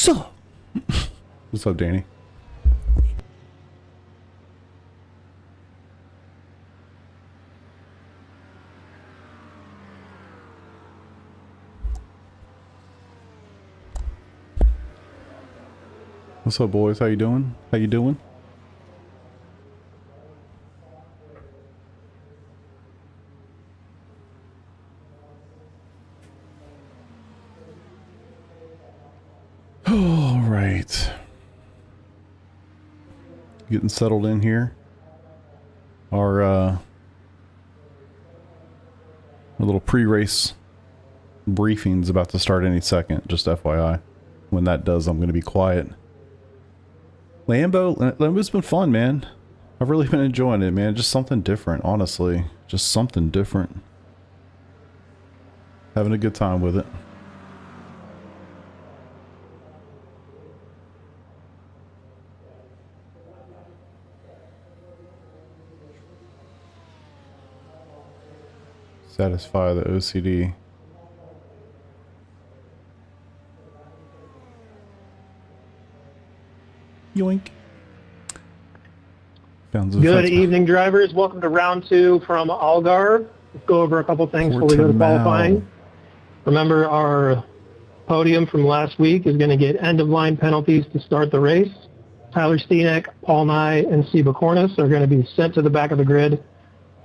What's up? What's up, Danny? What's up, boys? How you doing? How you doing? All right. Getting settled in here. Our little pre-race briefing's about to start any second, just FYI. When that does, I'm going to be quiet. Lambo's been fun, man. I've really been enjoying it, man. Just something different, honestly. Just something different. Having a good time with it. Satisfy the OCD. Yoink. Good evening, drivers. Welcome to round 2 from Algarve. Let's go over a couple things before we go to qualifying. Remember, our podium from last week is going to get end-of-line penalties to start the race. Tyler Steeneck, Paul Nye, and Seba Cornice are going to be sent to the back of the grid.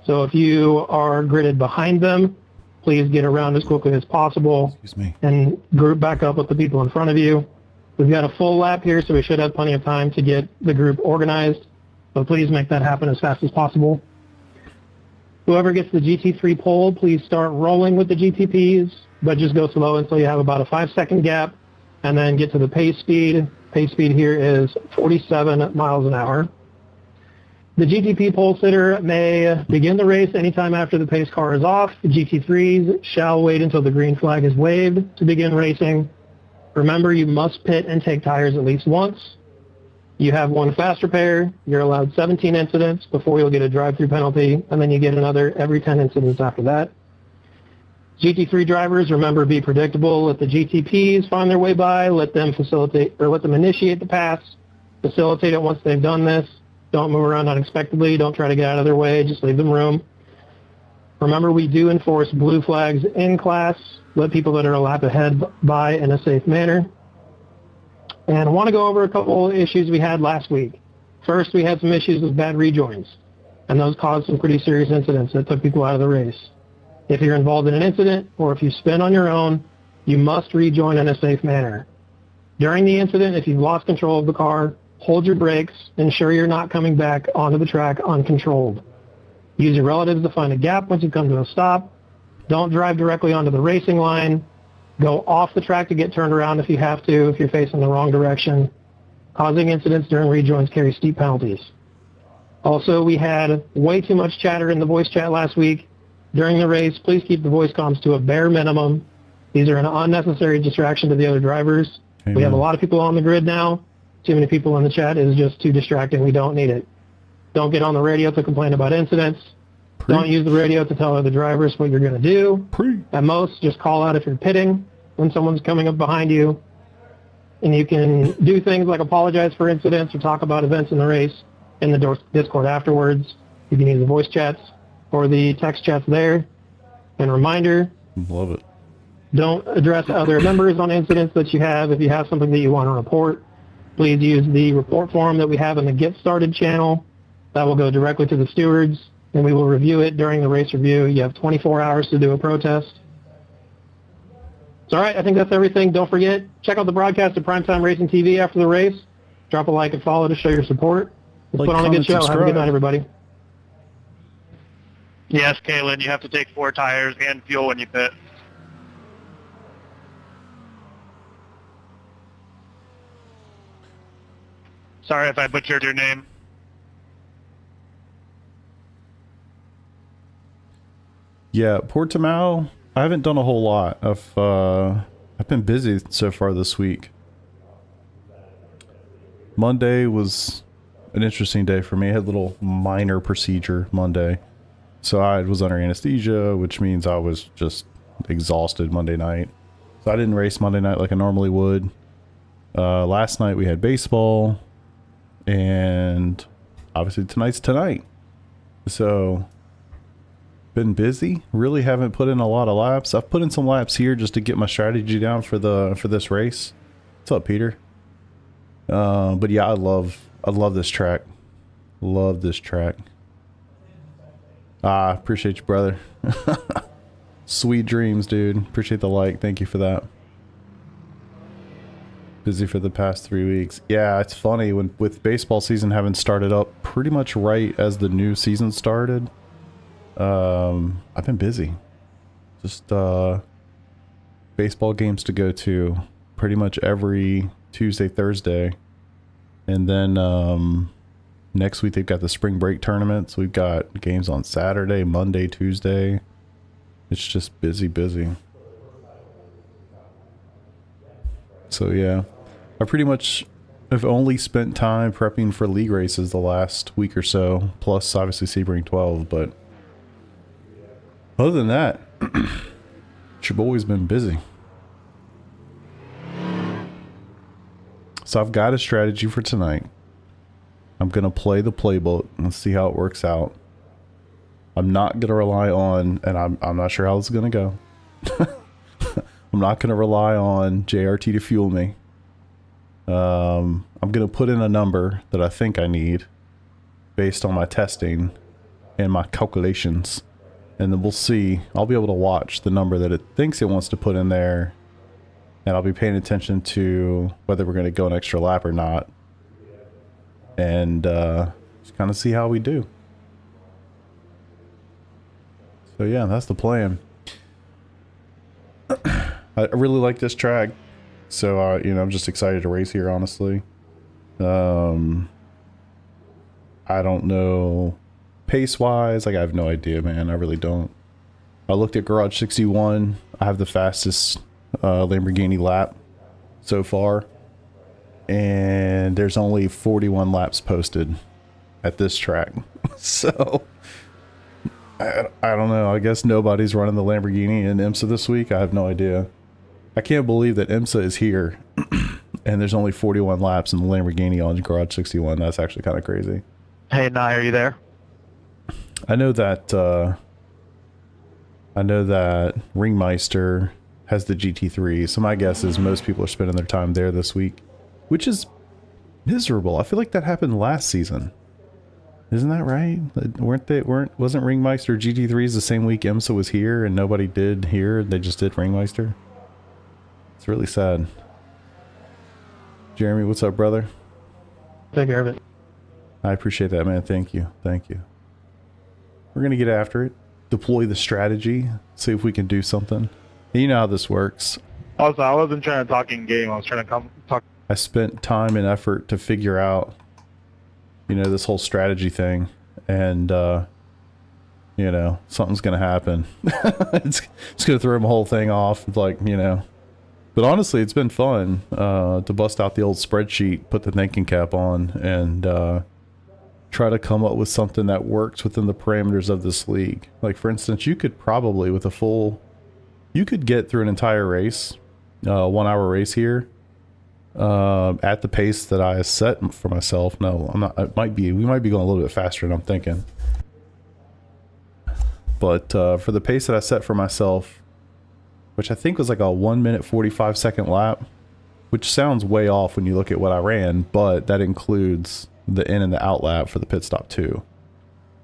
So if you are gridded behind them, please get around as quickly as possible and group back up with the people in front of you. We've got a full lap here, so we should have plenty of time to get the group organized. So please make that happen as fast as possible. Whoever gets the GT3 pole, please start rolling with the GTPs, but just go slow until you have about a 5-second gap, and then get to the pace speed. Pace speed here is 47 miles an hour. The GTP pole sitter may begin the race anytime after the pace car is off. The GT3s shall wait until the green flag is waved to begin racing. Remember, you must pit and take tires at least once. You have one fast repair. You're allowed 17 incidents before you'll get a drive-through penalty, and then you get another every 10 incidents after that. GT3 drivers, remember, be predictable. Let the GTPs find their way by. Let them initiate the pass. Facilitate it once they've done this. Don't move around unexpectedly. Don't try to get out of their way. Just leave them room. Remember, we do enforce blue flags in class. Let people that are a lap ahead by in a safe manner. And I want to go over a couple issues we had last week. First, we had some issues with bad rejoins, and those caused some pretty serious incidents that took people out of the race. If you're involved in an incident, or if you spin on your own, you must rejoin in a safe manner. During the incident, if you've lost control of the car, hold your brakes. Ensure you're not coming back onto the track uncontrolled. Use your relatives to find a gap once you come to a stop. Don't drive directly onto the racing line. Go off the track to get turned around if you have to, if you're facing the wrong direction. Causing incidents during rejoins carries steep penalties. Also, we had way too much chatter in the voice chat last week. During the race, please keep the voice comms to a bare minimum. These are an unnecessary distraction to the other drivers. Amen. We have a lot of people on the grid now. Too many people in the chat is just too distracting. We don't need it. Don't get on the radio to complain about incidents. Don't use the radio to tell other drivers what you're going to do. At most, just call out if you're pitting when someone's coming up behind you. And you can do things like apologize for incidents or talk about events in the race in the Discord afterwards. You can use the voice chats or the text chats there. And reminder, love it. Don't address other members on incidents that you have. If you have something that you want to report, please use the report form that we have in the Get Started channel. That will go directly to the stewards, and we will review it during the race review. You have 24 hours to do a protest. It's all right. I think that's everything. Don't forget, check out the broadcast of Primetime Racing TV after the race. Drop a like and follow to show your support. Let's put on a good show. Have a good night, everybody. Yes, Kaylin, you have to take 4 tires and fuel when you pit. Sorry if I butchered your name. Yeah, Portimao, I haven't done a whole lot. I've been busy so far this week. Monday was an interesting day for me. I had a little minor procedure Monday. So I was under anesthesia, which means I was just exhausted Monday night. So I didn't race Monday night like I normally would. Last night we had baseball, and obviously tonight's tonight. So been busy. Really haven't put in a lot of laps. I've put in some laps here just to get my strategy down for this race. What's up, Peter? But yeah, I love this track. Love this track. Appreciate you, brother. Sweet dreams, dude. Appreciate the like. Thank you for that. Busy for the past 3 weeks. Yeah, it's funny with baseball season having started up pretty much right as the new season started. I've been busy. Just baseball games to go to pretty much every Tuesday, Thursday. And then next week they've got the spring break tournament. So we've got games on Saturday, Monday, Tuesday. It's just busy. So yeah, I pretty much have only spent time prepping for league races the last week or so, plus obviously Sebring 12, but other than that, your boy's been busy. So I've got a strategy for tonight. I'm going to play the playbook and see how it works out. I'm not going to rely on, and I'm not sure how this is going to go. I'm not going to rely on JRT to fuel me. I'm going to put in a number that I think I need based on my testing and my calculations. And then we'll see. I'll be able to watch the number that it thinks it wants to put in there. And I'll be paying attention to whether we're going to go an extra lap or not. And just kind of see how we do. So yeah, that's the plan. I really like this track. So, you know, I'm just excited to race here, honestly. I don't know pace-wise. Like, I have no idea, man. I really don't. I looked at Garage 61. I have the fastest Lamborghini lap so far. And there's only 41 laps posted at this track. So, I don't know. I guess nobody's running the Lamborghini in IMSA this week. I have no idea. I can't believe that IMSA is here and there's only 41 laps in the Lamborghini on Garage 61. That's actually kind of crazy. Hey, Nye, are you there? I know that Ringmeister has the GT3, so my guess is most people are spending their time there this week, which is miserable. I feel like that happened last season. Isn't that right? Wasn't Ringmeister GT3s the same week IMSA was here and nobody did here? They just did Ringmeister. It's really sad. Jeremy, what's up, brother? Take care of it. I appreciate that, man. Thank you. Thank you. We're going to get after it. Deploy the strategy. See if we can do something. You know how this works. Also, I wasn't trying to talk in game. I was trying to talk. I spent time and effort to figure out, you know, this whole strategy thing. And, you know, something's going to happen. it's going to throw my whole thing off. Like, you know. But honestly, it's been fun to bust out the old spreadsheet, put the thinking cap on, and try to come up with something that works within the parameters of this league. Like, for instance, you could probably, with a full... You could get through an entire race, 1 hour race here, at the pace that I set for myself. No, I'm not. We might be going a little bit faster than I'm thinking. But for the pace that I set for myself, which I think was like a 1 minute 45 second lap, which sounds way off when you look at what I ran, but that includes the in and the out lap for the pit stop too.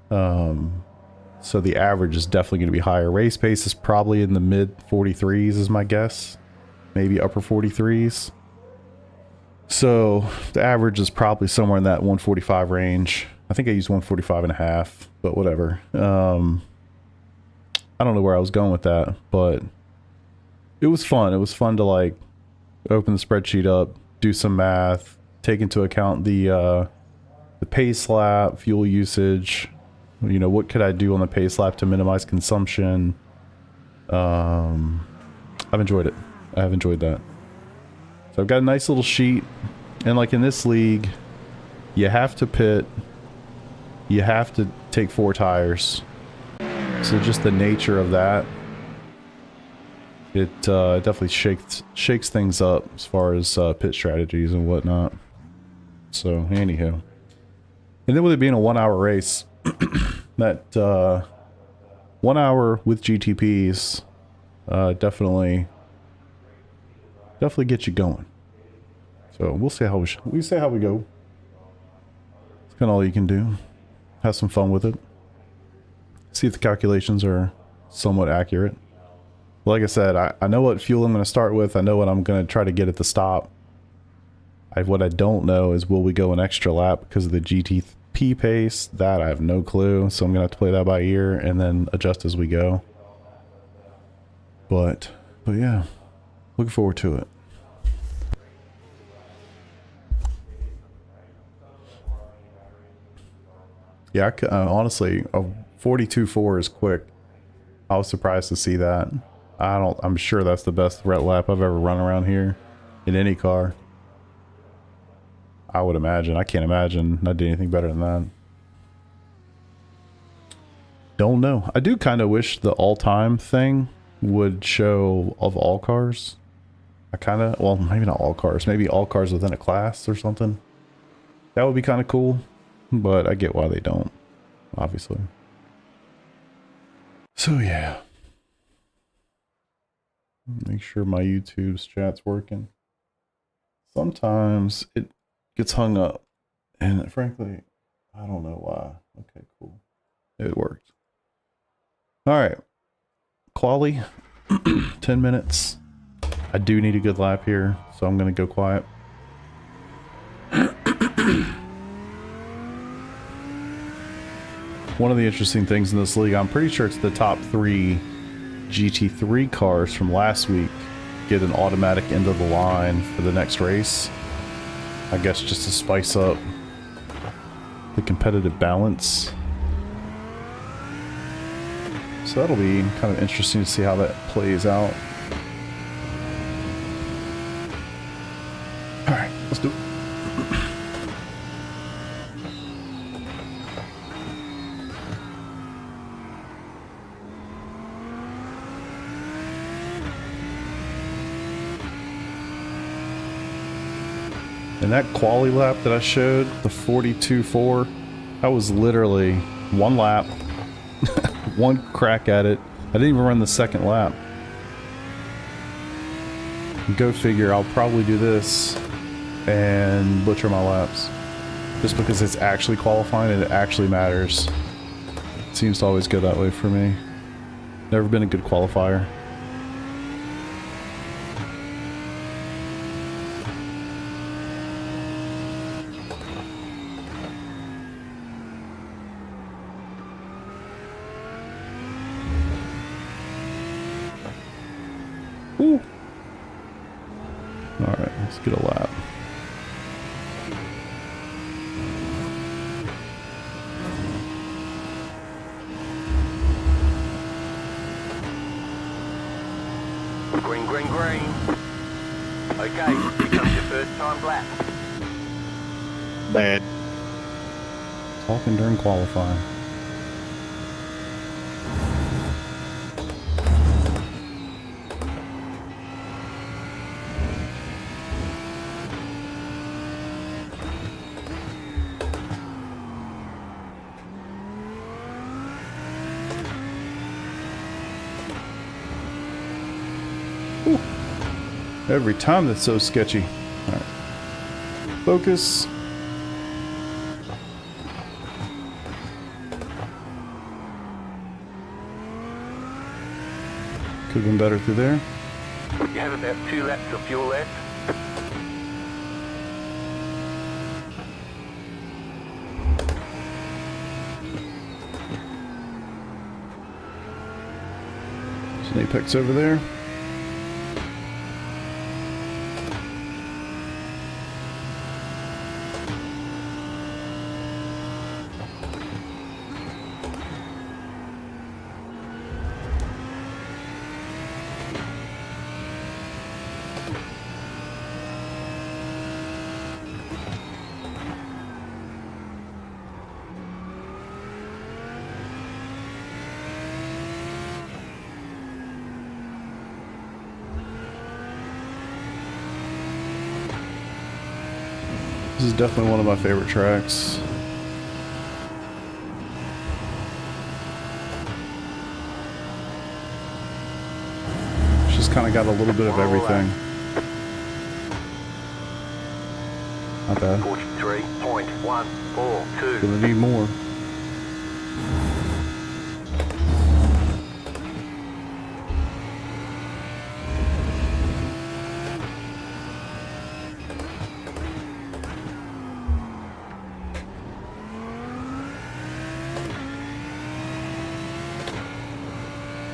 So the average is definitely going to be higher. Race pace is probably in the mid 43s is my guess. Maybe upper 43s. So the average is probably somewhere in that 145 range. I think I used 145 and a half, but whatever. I don't know where I was going with that, but it was fun. It was fun to like open the spreadsheet up, do some math, take into account the pace lap, fuel usage. You know, what could I do on the pace lap to minimize consumption? I've enjoyed it. I have enjoyed that. So I've got a nice little sheet. And like in this league, you have to pit. You have to take 4 tires. So just the nature of that. It definitely shakes things up as far as pit strategies and whatnot. So, anyhow. And then with it being a 1 hour race, that 1 hour with GTPs definitely get you going. So we'll see how we go. It's kind of all you can do. Have some fun with it. See if the calculations are somewhat accurate. Like I said, I know what fuel I'm going to start with. I know what I'm going to try to get at the stop. What I don't know is will we go an extra lap because of the GTP pace? That I have no clue. So I'm going to have to play that by ear and then adjust as we go. But yeah, looking forward to it. Yeah, honestly, a 42.4 is quick. I was surprised to see that. I'm sure that's the best red lap I've ever run around here in any car. I would imagine. I can't imagine I did anything better than that. Don't know. I do kind of wish the all-time thing would show of all cars. Well, maybe not all cars. Maybe all cars within a class or something. That would be kind of cool. But I get why they don't, obviously. So yeah. Make sure my YouTube's chat's working. Sometimes it gets hung up. And frankly, I don't know why. Okay, cool. It worked. Alright. Quali. 10 minutes. I do need a good lap here, so I'm going to go quiet. One of the interesting things in this league, I'm pretty sure it's the top 3 GT3 cars from last week get an automatic end of the line for the next race. I guess just to spice up the competitive balance. So that'll be kind of interesting to see how that plays out. Alright, let's do it. And that quali lap that I showed, the 42.4, that was literally one lap, one crack at it. I didn't even run the second lap. Go figure, I'll probably do this and butcher my laps. Just because it's actually qualifying and it actually matters. It seems to always go that way for me. Never been a good qualifier. Woo. All right, let's get a lap. Green, green, green. Okay, here comes your first time lap. Bad. Talking during qualifying. Whew. Every time that's so sketchy. All right. Focus. Could have been better through there. You have about 2 laps of fuel left. There's an apex over there. This is definitely one of my favorite tracks. It's just kind of got a little bit of everything. Not bad. 43.142. Gonna need more.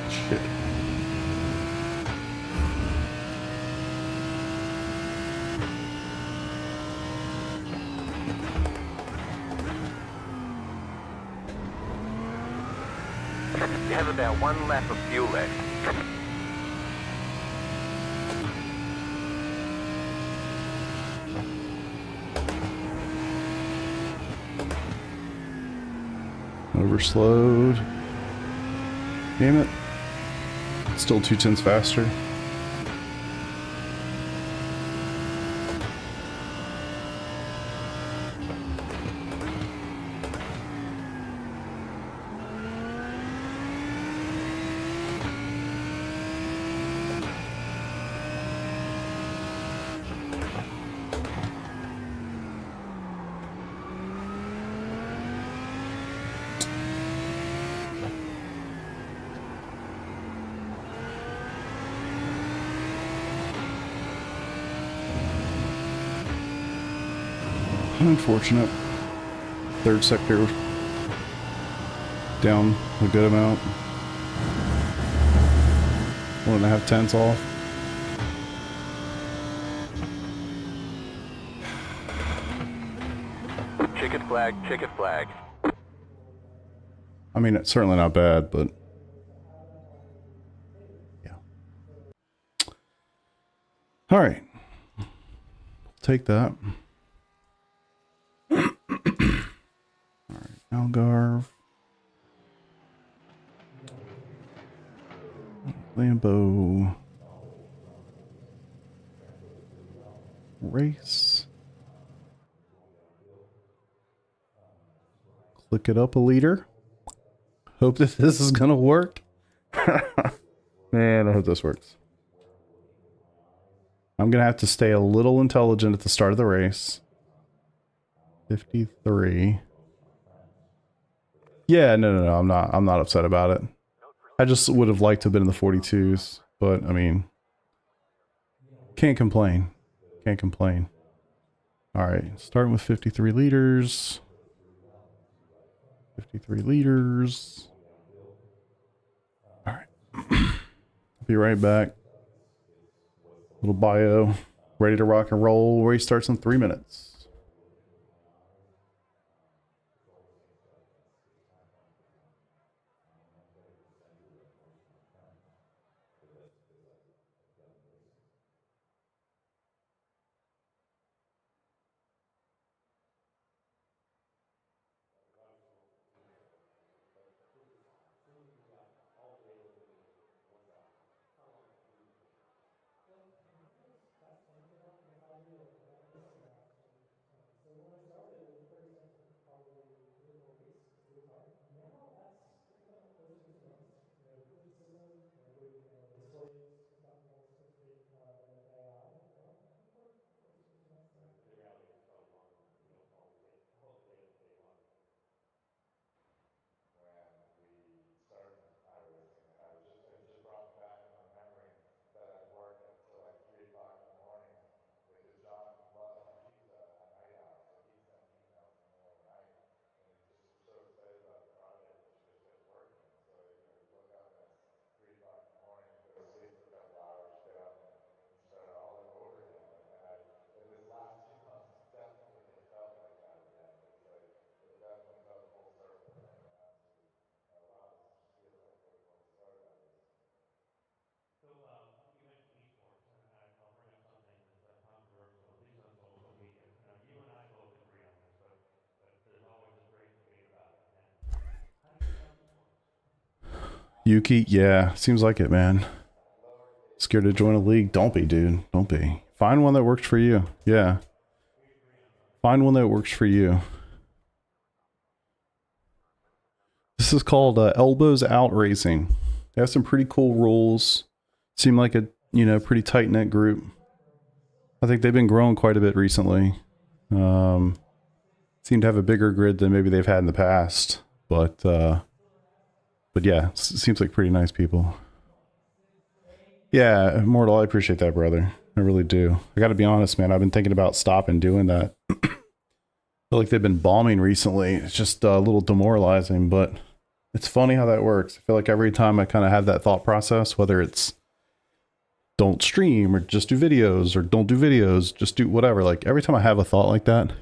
Shit. You have about 1 lap of fuel left. Overslowed. Damn it. Still 2/10 faster. Unfortunate. Third sector down a good amount. 1.5 tenths off. Checkered flag, checkered flag. I mean, it's certainly not bad, but yeah. All right. Take that. Alright, Algarve. Lambo. Race. Click it up a liter. Hope that this is gonna work. Man, I hope this works. I'm gonna have to stay a little intelligent at the start of the race. 53. Yeah, no, I'm not upset about it. I just would have liked to have been in the 42s, but I mean, can't complain. Can't complain. All right, starting with 53 liters. 53 liters. All right. Be right back. Little bio. Ready to rock and roll. Race starts in 3 minutes. Yuki, yeah, seems like it, man. Scared to join a league? Don't be, dude. Don't be. Find one that works for you. Yeah. Find one that works for you. This is called Elbows Out Racing. They have some pretty cool rules. Seem like a, you know, pretty tight-knit group. I think they've been growing quite a bit recently. Seem to have a bigger grid than maybe they've had in the past. But yeah, seems like pretty nice people. Yeah, Immortal, I appreciate that, brother. I really do. I gotta be honest, man. I've been thinking about stopping doing that. I feel like they've been bombing recently. It's just a little demoralizing, but it's funny how that works. I feel like every time I kind of have that thought process, whether it's don't stream or just do videos or don't do videos, just do whatever. Like every time I have a thought like that,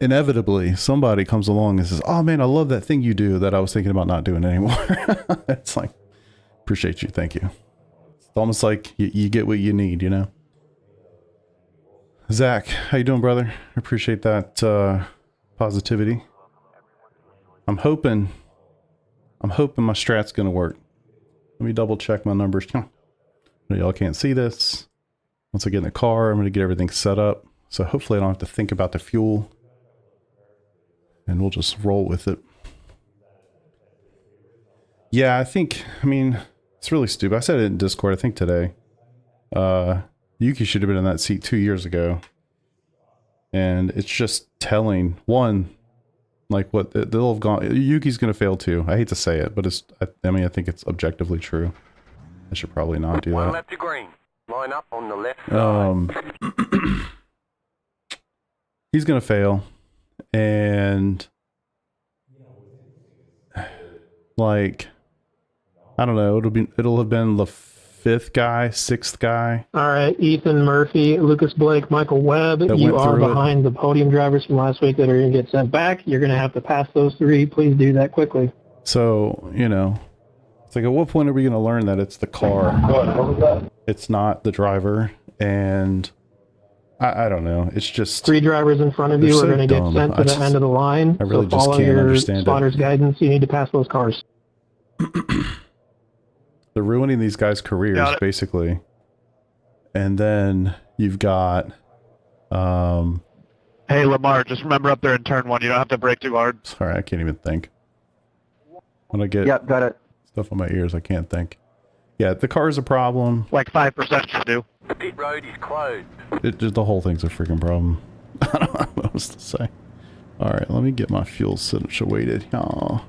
inevitably somebody comes along and says, oh man, I love that thing you do that I was thinking about not doing anymore. It's like, appreciate you. Thank you. It's almost like you get what you need, you know? Zach, how you doing, brother? I appreciate that positivity. I'm hoping my strat's gonna work. Let me double check my numbers. Y'all can't see this. Once I get in the car, I'm gonna get everything set up. So hopefully I don't have to think about the fuel. And we'll just roll with it. Yeah, I mean, it's really stupid. I said it in Discord, I think today. Yuki should have been in that seat 2 years ago. And it's just telling, one, like what they'll have gone. Yuki's going to fail too. I hate to say it, but I think it's objectively true. I should probably not do that. One left to green. Line up on the left side. He's going to fail. And like, I don't know, it'll have been the fifth guy, sixth guy. All right, Ethan Murphy, Lucas Blake, Michael Webb, you are behind the podium drivers from last week that are going to get sent back. You're going to have to pass those three. Please do that quickly. So, you know, it's like, at what point are we going to learn that it's the car? What was that? It's not the driver. And I don't know. It's just... Three drivers in front of you are going to get sent to the end of the line. I really just can't understand it. Follow your spotter's guidance. You need to pass those cars. They're ruining these guys' careers, basically. And then you've got... Hey, Lamar, just remember up there in turn one, you don't have to brake too hard. Sorry, I can't even think. When I get got it. stuff on my ears, I can't think. Yeah, the car is a problem. Like 5% should do. The pit road is closed. The whole thing's a freaking problem. I don't know what else to say. Alright, let me get my fuel situated. Oh.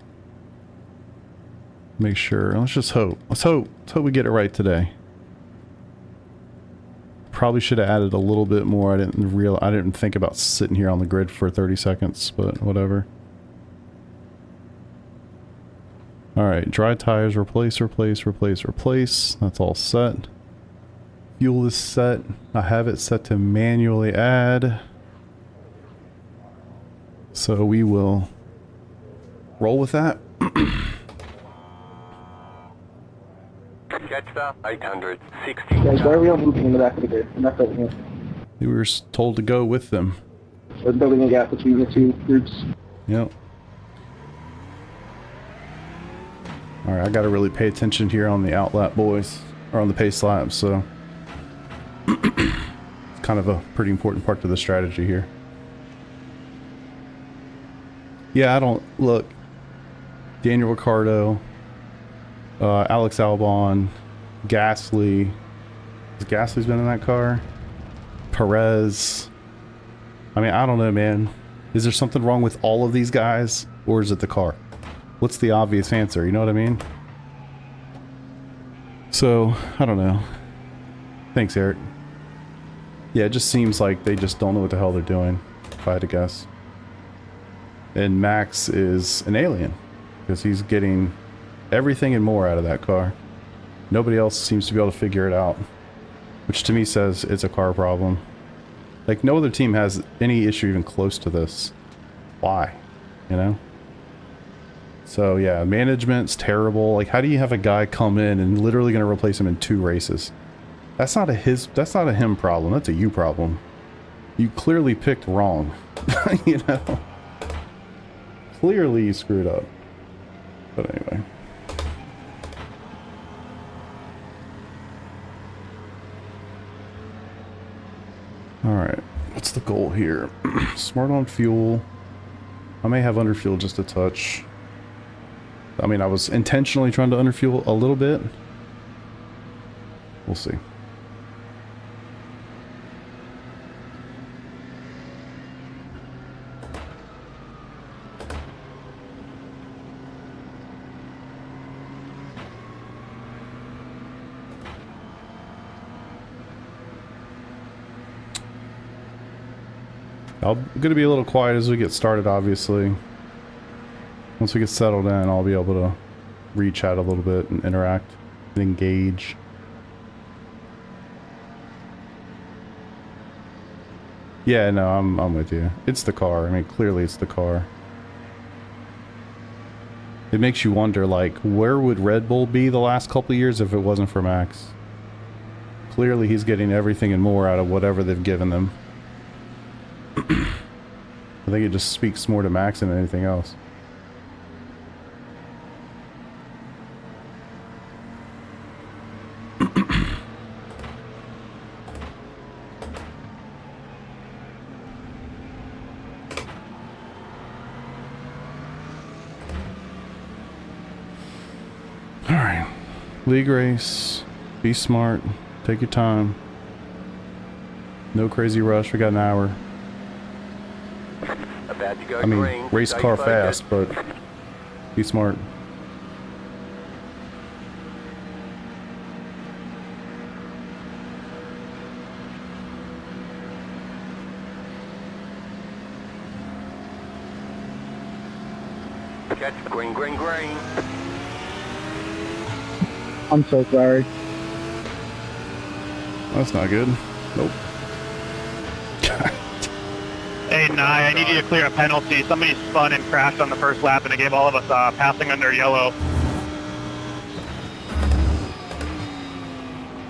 Make sure. Let's just hope. Let's hope we get it right today. Probably should have added a little bit more. I didn't think about sitting here on the grid for 30 seconds, but whatever. Alright, dry tires, replace. That's all set. Fuel is set. I have it set to manually add. So we will roll with that. Jetstar 860. Guys, why are we all moving in the back of the grid? I'm not building it. We were told to go with them. We're building a gap between the two groups. Yep. Alright, I gotta really pay attention here on the outlap, boys. Or on the pace laps, so... it's kind of a pretty important part to the strategy here. Yeah, I don't... Look. Daniel Ricciardo. Alex Albon. Gasly. Has Gasly's been in that car? Perez. I mean, I don't know, man. Is there something wrong with all of these guys? Or is it the car? What's the obvious answer? You know what I mean? So, I don't know. Thanks, Eric. Yeah, it just seems like they just don't know what the hell they're doing, if I had to guess. And Max is an alien, because he's getting everything and more out of that car. Nobody else seems to be able to figure it out, which to me says it's a car problem. Like, no other team has any issue even close to this. Why? You know? So yeah, management's terrible. Like, how do you have a guy come in and literally going to replace him in 2 races? That's not a him problem. That's a you problem. You clearly picked wrong. You know? Clearly you screwed up. But anyway. Alright. Let's what's the goal here? Smart on fuel. I may have underfuel just a touch. I mean, I was intentionally trying to underfuel a little bit. We'll see. I'm going to be a little quiet as we get started, obviously. Once we get settled in, I'll be able to re-chat a little bit and interact and engage. Yeah, no, I'm with you. It's the car. I mean, clearly it's the car. It makes you wonder, like, where would Red Bull be the last couple of years if it wasn't for Max? Clearly he's getting everything and more out of whatever they've given them. I think it just speaks more to Max than anything else. Alright. League race. Be smart. Take your time. No crazy rush. We got an hour. About to go I mean, green. race Stay car focused. fast, but be smart. Catch green, green, green. I'm so sorry. That's not good. Nope. Hey, Nye, I need you to clear a penalty. Somebody spun and crashed on the first lap, and it gave all of us passing under yellow.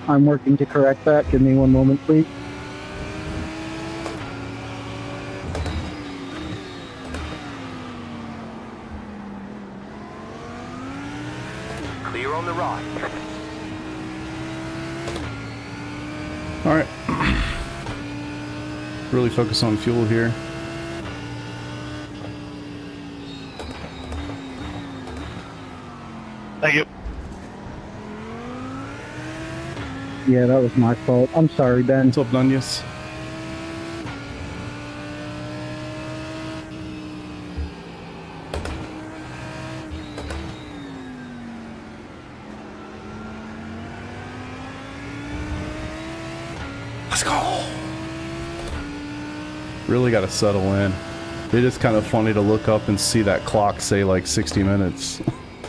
I'm working to correct that. Give me one moment, please. Clear on the right. All right. Really focus on fuel here. Thank you. Yeah, that was my fault. I'm sorry, Ben. What's up, Nunez? Let's go. Really got to settle in. It is kind of funny to look up and see that clock say like 60 minutes.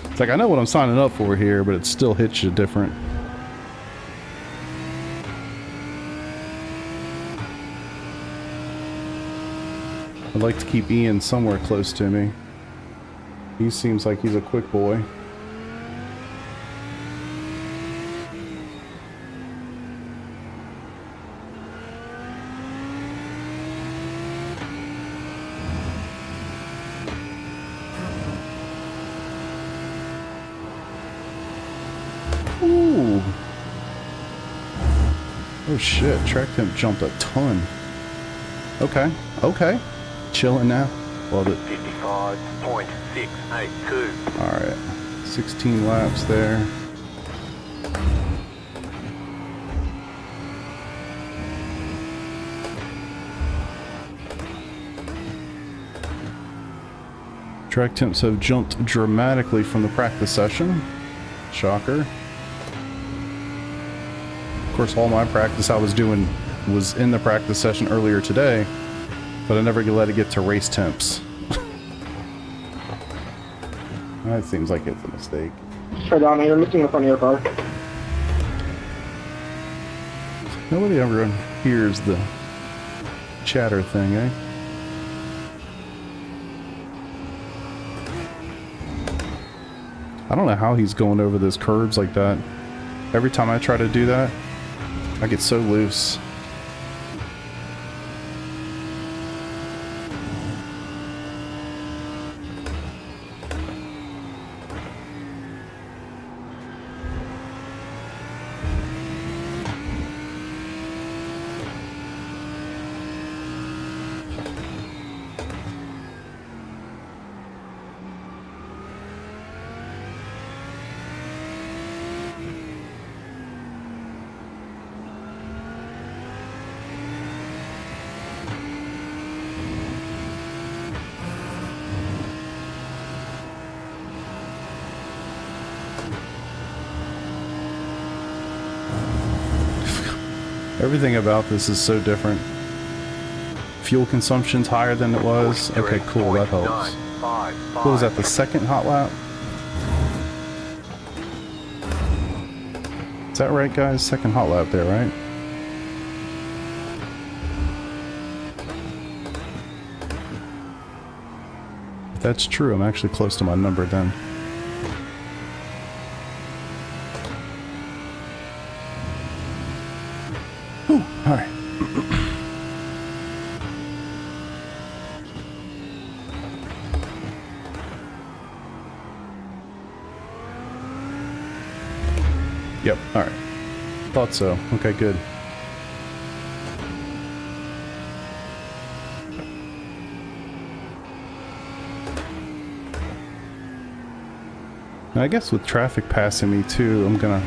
It's like, I know what I'm signing up for here, but it still hits you different. I'd like to keep Ian somewhere close to me. He seems like he's a quick boy. Ooh. Oh shit, track temp jumped a ton. Okay, okay. Chilling now. Love it. 55.682. Alright. 16 laps there. Track temps have jumped dramatically from the practice session. Shocker. Of course, all my practice I was doing was in the practice session earlier today, but I never let it get to race temps. That seems like it's a mistake. Try down here, looking in front of your car. Nobody ever hears the chatter thing, eh? I don't know how he's going over those curbs like that. Every time I try to do that, I get so loose. Everything about this is so different. Fuel consumption's higher than it was. Okay, cool, that helps. What was that, the second hot lap? Is that right, guys? Second hot lap there, right? If that's true, I'm actually close to my number then. Whew, alright. Yep, alright. Thought so. Okay, good. Now, I guess with traffic passing me too, I'm gonna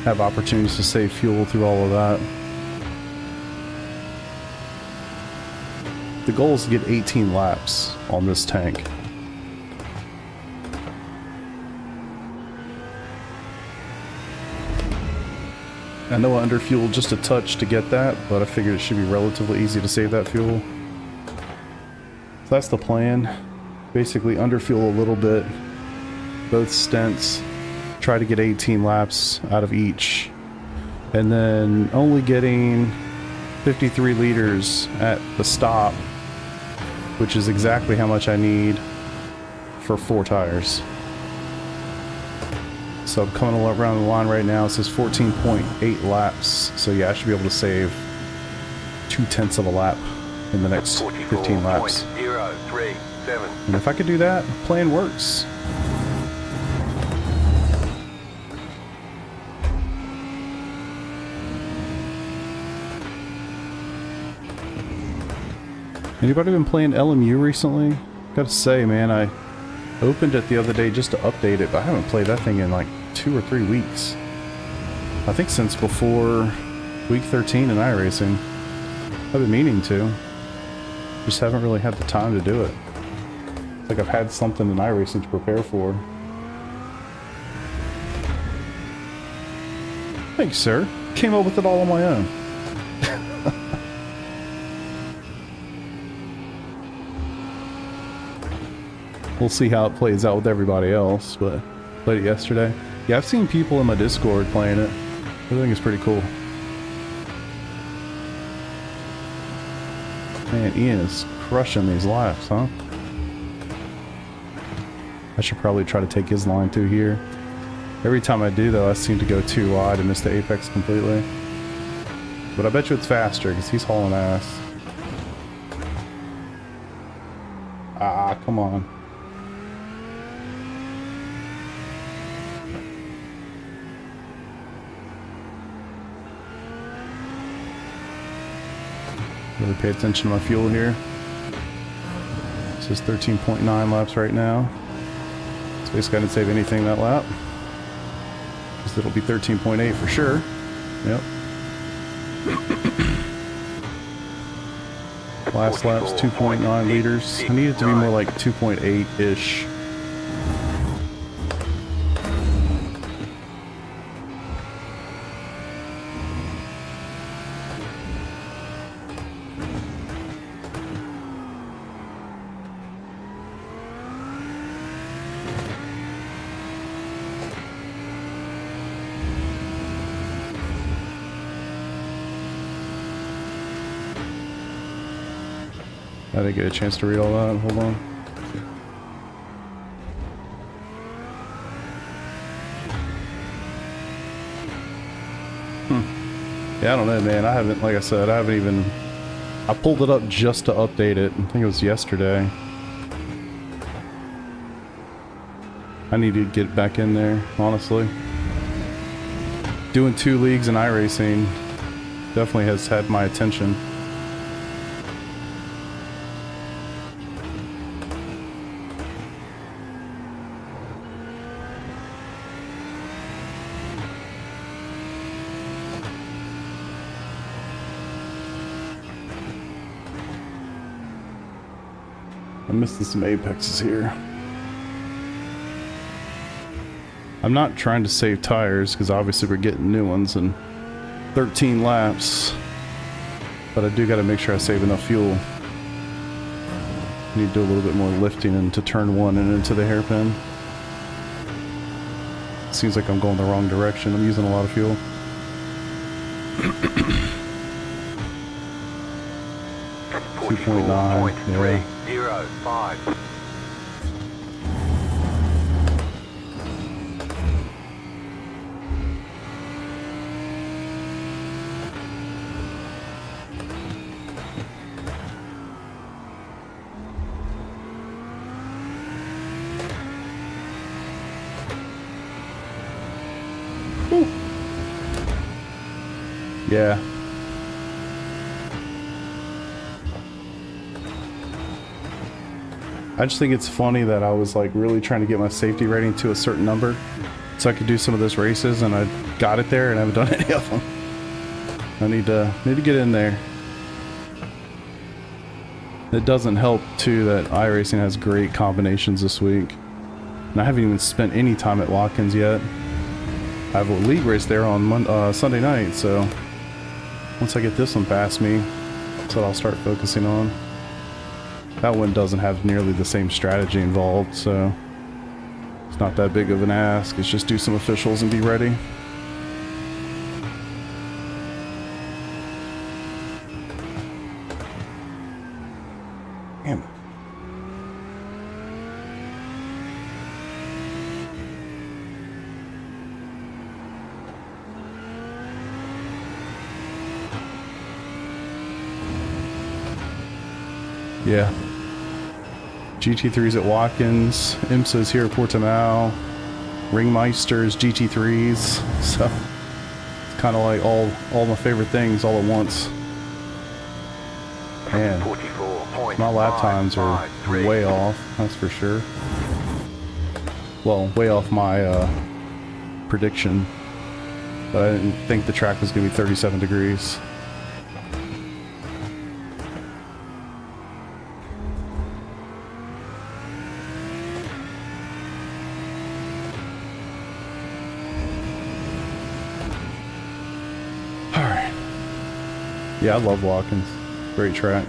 have opportunities to save fuel through all of that. The goal is to get 18 laps on this tank. I know I underfueled just a touch to get that, but I figured it should be relatively easy to save that fuel. So that's the plan. Basically underfuel a little bit, both stints, try to get 18 laps out of each, and then only getting 53 liters at the stop, which is exactly how much I need for 4 tires. So I'm coming around the line right now. It says 14.8 laps. So yeah, I should be able to save 0.2 of a lap in the next 15 laps. 037. And if I could do that, the plan works. Anybody been playing LMU recently? Gotta say, man, I opened it the other day just to update it, but I haven't played that thing in like 2 or 3 weeks. I think since before week 13 in iRacing. I've been meaning to. Just haven't really had the time to do it. It's like I've had something in iRacing to prepare for. Thanks, sir. Came up with it all on my own. We'll see how it plays out with everybody else, but played it yesterday. Yeah, I've seen people in my Discord playing it. I think it's pretty cool. Man, Ian is crushing these laps, huh? I should probably try to take his line too here. Every time I do, though, I seem to go too wide and miss the apex completely. But I bet you it's faster, because he's hauling ass. Ah, come on. Really pay attention to my fuel here. It says 13.9 laps right now. So basically I didn't save anything that lap. Because it'll be 13.8 for sure. Yep. Last lap's 2.9 liters. I need it to be more like 2.8-ish. I didn't get a chance to read all that. Hold on. Yeah, I don't know, man. I haven't, like I said, I pulled it up just to update it. I think it was yesterday. I need to get back in there, honestly. Doing 2 leagues in iRacing definitely has had my attention. I'm missing some apexes here. I'm not trying to save tires because obviously we're getting new ones, and 13 laps. But I do got to make sure I save enough fuel. Need to do a little bit more lifting into turn 1 and into the hairpin. Seems like I'm going the wrong direction. I'm using a lot of fuel. 2.9. Yeah. 0.305. Yeah. I just think it's funny that I was like really trying to get my safety rating to a certain number so I could do some of those races, and I got it there and I haven't done any of them. I need to get in there. It doesn't help too that iRacing has great combinations this week. And I haven't even spent any time at Watkins yet. I have a league race there on Sunday night, so once I get this one past me, that's what I'll start focusing on. That one doesn't have nearly the same strategy involved, so it's not that big of an ask. It's just do some officials and be ready. Damn. Yeah. GT3s at Watkins, IMSA's here at Portimao, Ringmeister's GT3s, so it's kind of like all my favorite things all at once. Man, my lap times are way off, that's for sure. Well, way off my prediction, but I didn't think the track was going to be 37 degrees. Yeah, I love Watkins. Great track.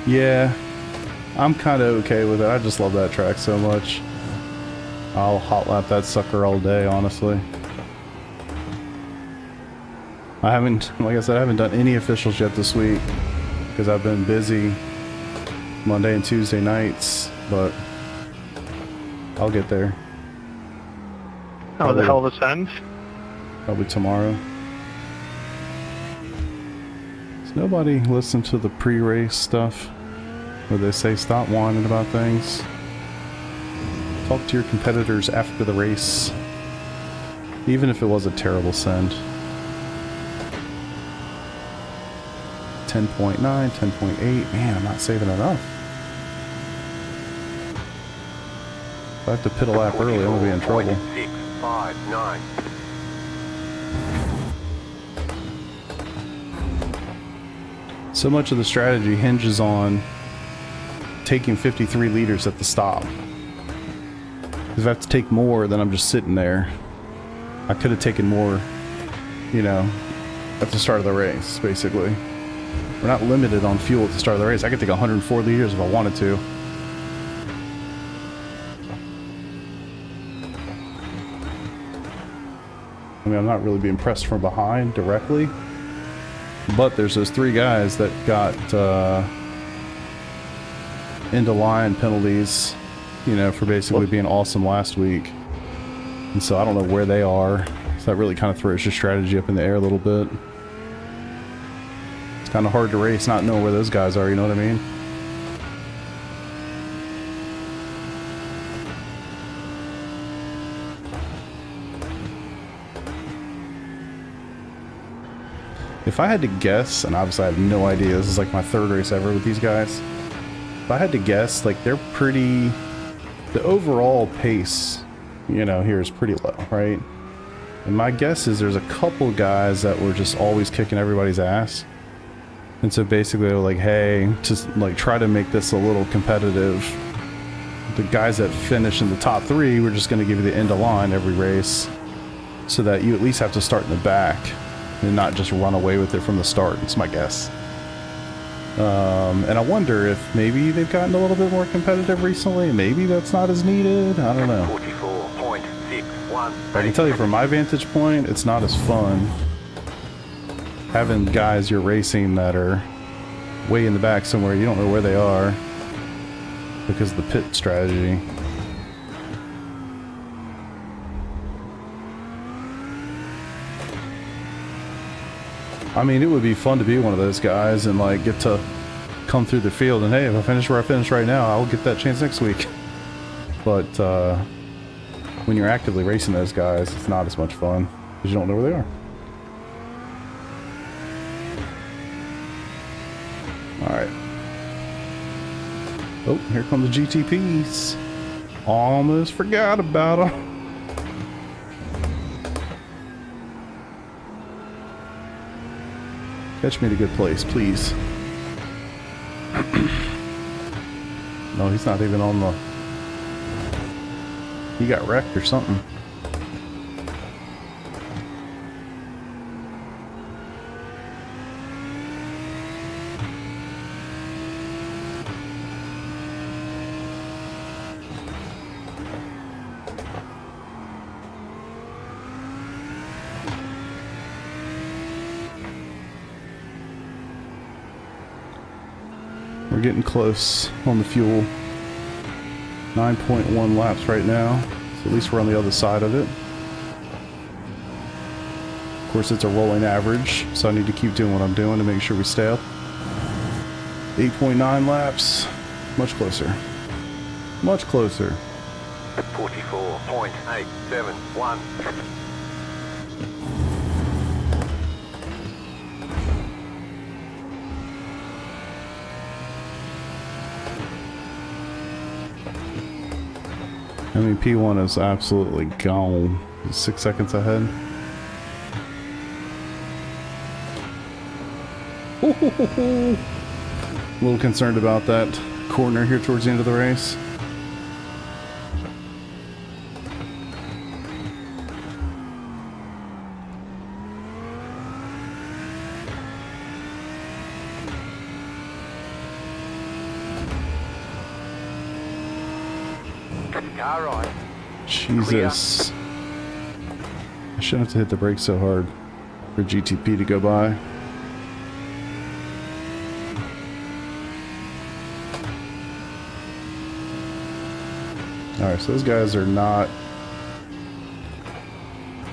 Yeah. I'm kind of okay with it. I just love that track so much. I'll hot lap that sucker all day, honestly. I haven't, like I said, I haven't done any officials yet this week because I've been busy Monday and Tuesday nights, but I'll get there. How the hell this ends? Probably tomorrow. Does nobody listen to the pre-race stuff? Where they say stop whining about things. Talk to your competitors after the race. Even if it was a terrible send. 10.9, 10.8. Man, I'm not saving enough. If I have to pit a lap early, I'm going to be in trouble. 659. So much of the strategy hinges on taking 53 liters at the stop. If I have to take more, then I'm just sitting there. I could have taken more, you know, at the start of the race, basically. We're not limited on fuel at the start of the race. I could take 104 liters if I wanted to. I mean, I'm not really being pressed from behind directly, but there's those three guys that got into line penalties, you know, for basically being awesome last week. And so I don't know where they are. So that really kind of throws your strategy up in the air a little bit. It's kind of hard to race not knowing where those guys are, you know what I mean? If I had to guess, and obviously I have no idea, this is like my third race ever with these guys, if I had to guess, like they're pretty, the overall pace, you know, here is pretty low, right? And my guess is there's a couple guys that were just always kicking everybody's ass. And so basically they were like, hey, just like try to make this a little competitive. The guys that finish in the top 3, we're just going to give you the end of line every race so that you at least have to start in the back and not just run away with it from the start. It's my guess. And I wonder if maybe they've gotten a little bit more competitive recently. Maybe that's not as needed. I don't know. 44.61. I can tell you from my vantage point, it's not as fun having guys you're racing that are way in the back somewhere. You don't know where they are because of the pit strategy. I mean, it would be fun to be one of those guys and like get to come through the field and hey, if I finish where I finish right now, I'll get that chance next week. But when you're actively racing those guys, it's not as much fun because you don't know where they are. Alright. Oh, here come the GTPs. Almost forgot about them. Catch me at a good place, please. No, he's not even on the... He got wrecked or something. We're getting close on the fuel. 9.1 laps right now, so at least we're on the other side of it. Of course, it's a rolling average, so I need to keep doing what I'm doing to make sure we stay up. 8.9 laps, much closer. Much closer. 44.871. I mean, P1 is absolutely gone. 6 seconds ahead. A little concerned about that corner here towards the end of the race. Car right. Jesus. I shouldn't have to hit the brakes so hard for GTP to go by. Alright, so those guys are not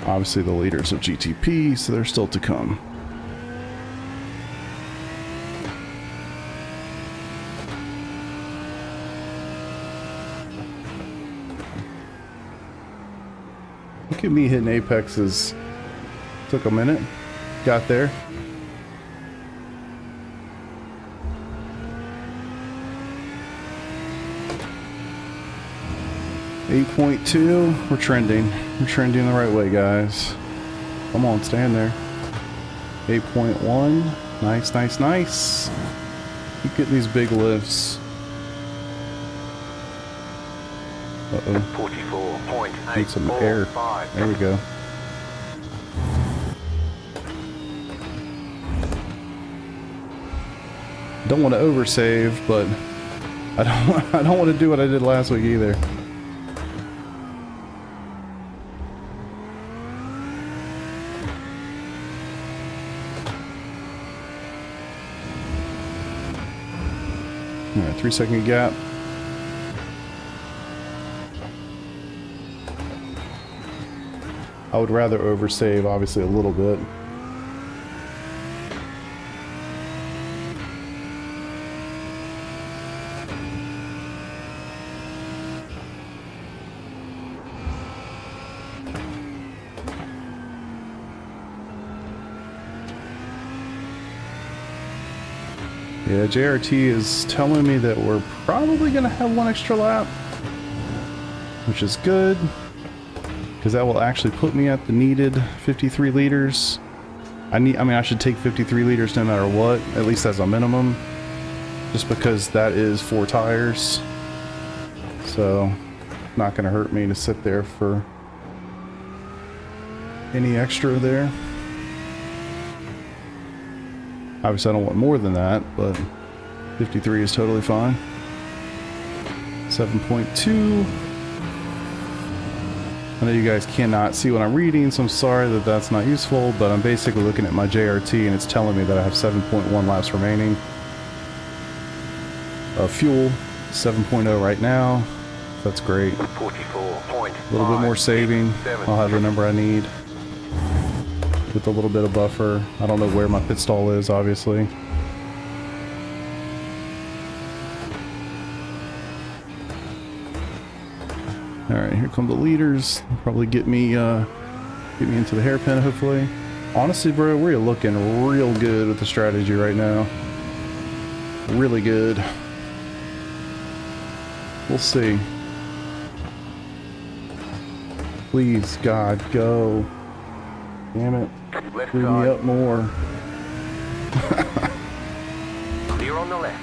obviously the leaders of GTP, so they're still to come. Look at me hitting apexes. Took a minute. Got there. .2. We're trending. We're trending the right way, guys. Come on, stand there. 8.1. Nice, nice, nice. Keep getting these big lifts. Uh-oh. 44.845. Need some air. There we go. Don't want to oversave, but I don't want to do what I did last week either. All right, 3-second gap. I would rather oversave, obviously, a little bit. Yeah, JRT is telling me that we're probably going to have one extra lap, which is good, because that will actually put me at the needed 53 liters. I mean, I should take 53 liters no matter what, at least as a minimum, just because that is 4 tires. So, not going to hurt me to sit there for any extra there. Obviously, I don't want more than that, but 53 is totally fine. 7.2. I know you guys cannot see what I'm reading, so I'm sorry that that's not useful, but I'm basically looking at my JRT and it's telling me that I have 7.1 laps remaining. Fuel, 7.0 right now. That's great. 44.5. A little bit more saving. I'll have the number I need. With a little bit of buffer. I don't know where my pit stall is, obviously. Alright, here come the leaders. Probably get me into the hairpin, hopefully. Honestly, bro, we're looking real good with the strategy right now. Really good. We'll see. Please, God, go. Damn it. Left Blew me side. up more. Clear on the left.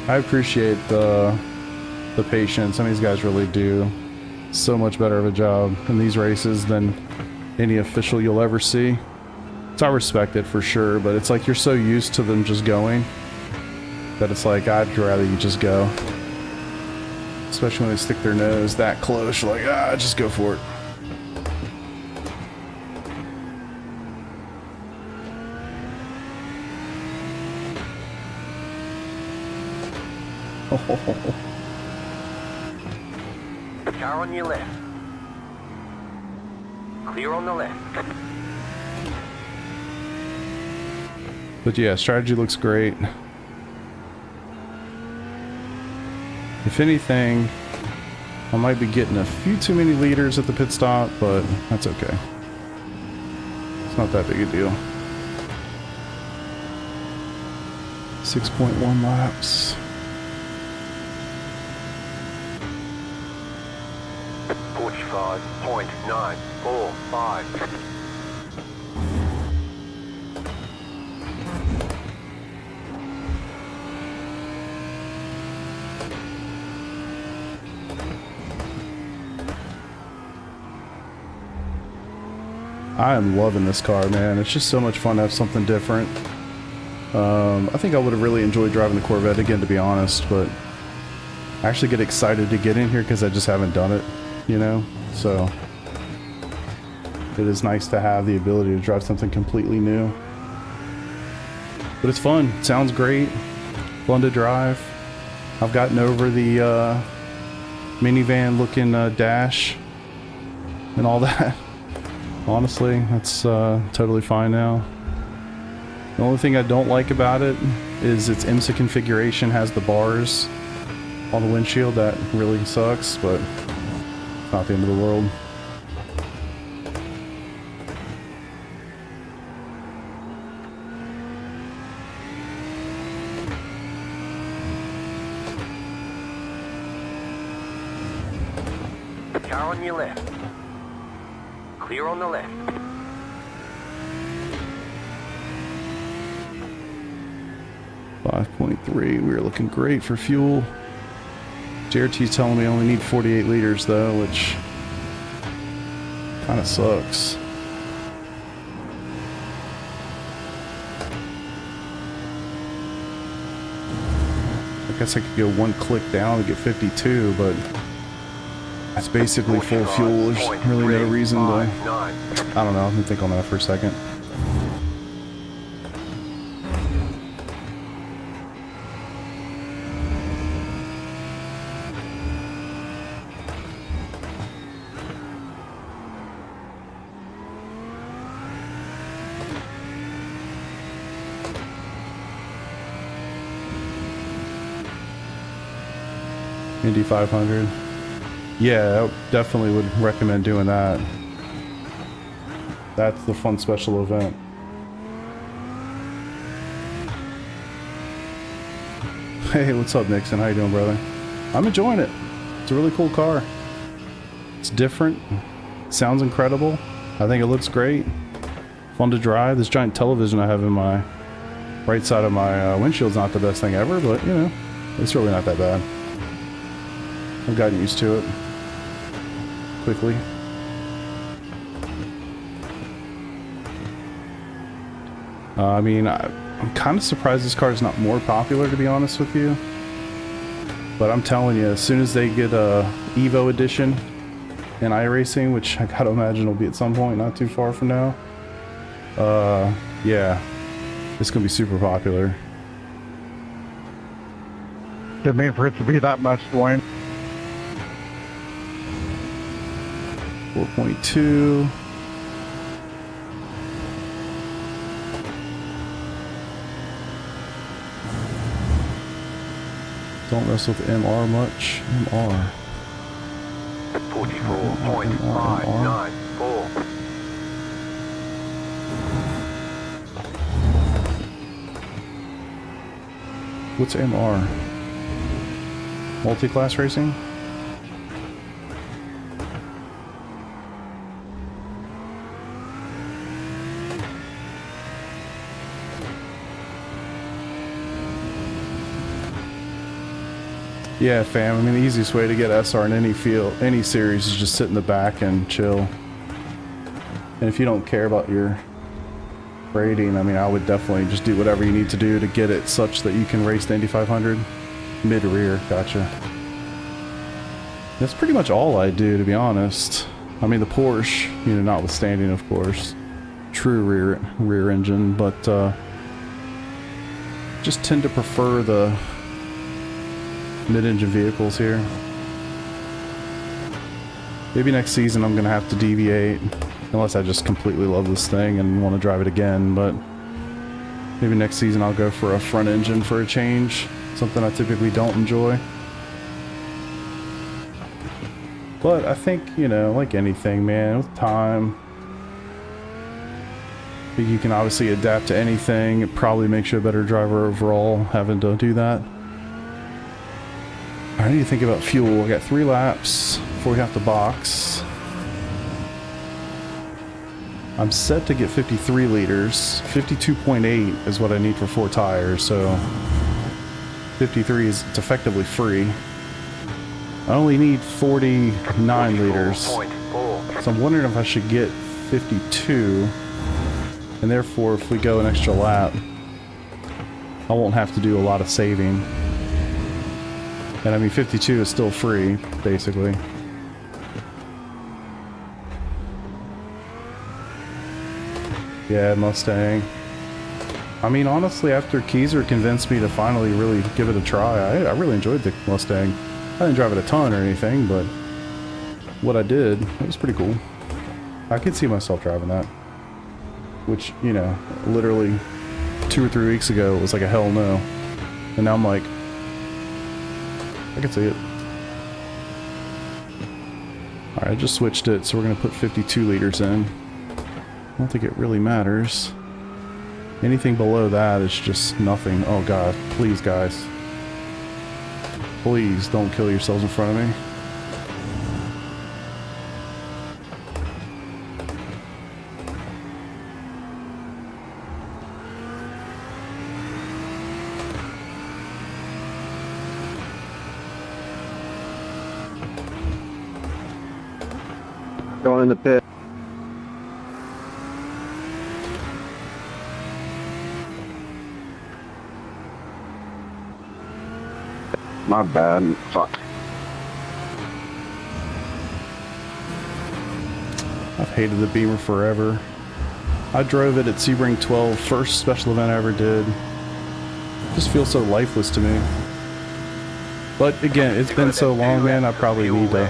I appreciate the patience. Some of these guys really do so much better of a job in these races than any official you'll ever see. So I respect it for sure, but it's like you're so used to them just going that it's like I'd rather you just go. Especially when they stick their nose that close, you're like, just go for it. Car on your left. Clear on the left. But yeah, strategy looks great. If anything, I might be getting a few too many liters at the pit stop, but that's okay. It's not that big a deal. 6.1 laps. 45.945. I am loving this car, man. It's just so much fun to have something different. I think I would have really enjoyed driving the Corvette again, to be honest, but I actually get excited to get in here because I just haven't done it, you know? So it is nice to have the ability to drive something completely new. But it's fun. It sounds great. Fun to drive. I've gotten over the minivan looking dash and all that. Honestly, that's totally fine now. The only thing I don't like about it is its IMSA configuration has the bars on the windshield. That really sucks, but it's not the end of the world. Car on your left. Clear on the left. .3, we're looking great for fuel. JRT's telling me I only need 48 liters though, which kind of sucks. I guess I could go one click down and get 52, but that's basically full fuel. There's really no reason to... I don't know, let me think on that for a second. Indy 500. Yeah, I definitely would recommend doing that. That's the fun special event. Hey, what's up, Nixon? How you doing, brother? I'm enjoying it. It's a really cool car. It's different. Sounds incredible. I think it looks great. Fun to drive. This giant television I have in my right side of my windshield's not the best thing ever, but you know, it's really not that bad. I've gotten used to it quickly. I mean, I'm kind of surprised this car is not more popular, to be honest with you. But I'm telling you, as soon as they get a Evo edition in iRacing, which I gotta imagine will be at some point not too far from now, yeah, it's gonna be super popular. Didn't mean for it to be that much, Dwayne. 4.2. Don't mess with MR much. MR. 44.594. What's MR? Multi-class racing? Yeah, fam. I mean, the easiest way to get SR in any field, any series, is just sit in the back and chill. And if you don't care about your rating, I mean, I would definitely just do whatever you need to do to get it such that you can race the Indy 500 mid-rear. Gotcha. That's pretty much all I do, to be honest. I mean, the Porsche, you know, notwithstanding, of course, true rear engine, but just tend to prefer the mid-engine vehicles here. Maybe next season I'm gonna have to deviate, unless I just completely love this thing and want to drive it again, but maybe next season I'll go for a front engine for a change, something I typically don't enjoy. But I think, you know, like anything, man, with time, I think you can obviously adapt to anything. It probably makes you a better driver overall, having to do that. I need to think about fuel. I got 3 laps before we have to box. I'm set to get 53 liters. 52.8 is what I need for 4 tires, so 53 is it's effectively free. I only need 49 liters, so I'm wondering if I should get 52, and therefore if we go an extra lap, I won't have to do a lot of saving. And I mean, 52 is still free, basically. Yeah, Mustang. I mean, honestly, after Keyser convinced me to finally really give it a try, I really enjoyed the Mustang. I didn't drive it a ton or anything, but what I did, it was pretty cool. I could see myself driving that. Which, you know, literally 2 or 3 weeks ago, it was like a hell no. And now I'm like, I can see it. Alright, I just switched it, so we're going to put 52 liters in. I don't think it really matters. Anything below that is just nothing. Oh god, please guys. Please don't kill yourselves in front of me. Going in the pit. My bad. Fuck. I've hated the Beamer forever. I drove it at Sebring 12, first special event I ever did. It just feels so lifeless to me. But again, it's been so long, man, I probably need to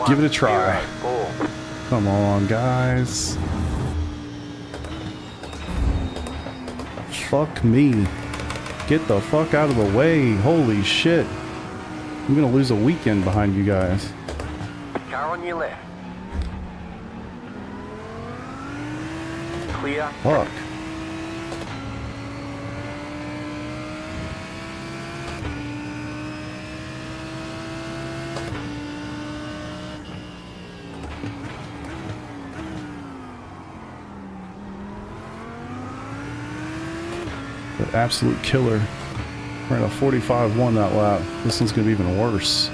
give it a try. Come on, guys. Fuck me. Get the fuck out of the way. Holy shit. I'm gonna lose a weekend behind you guys. Car on your left. Clear. Fuck. An absolute killer. We're at a 45-1 that lap. This one's going to be even worse.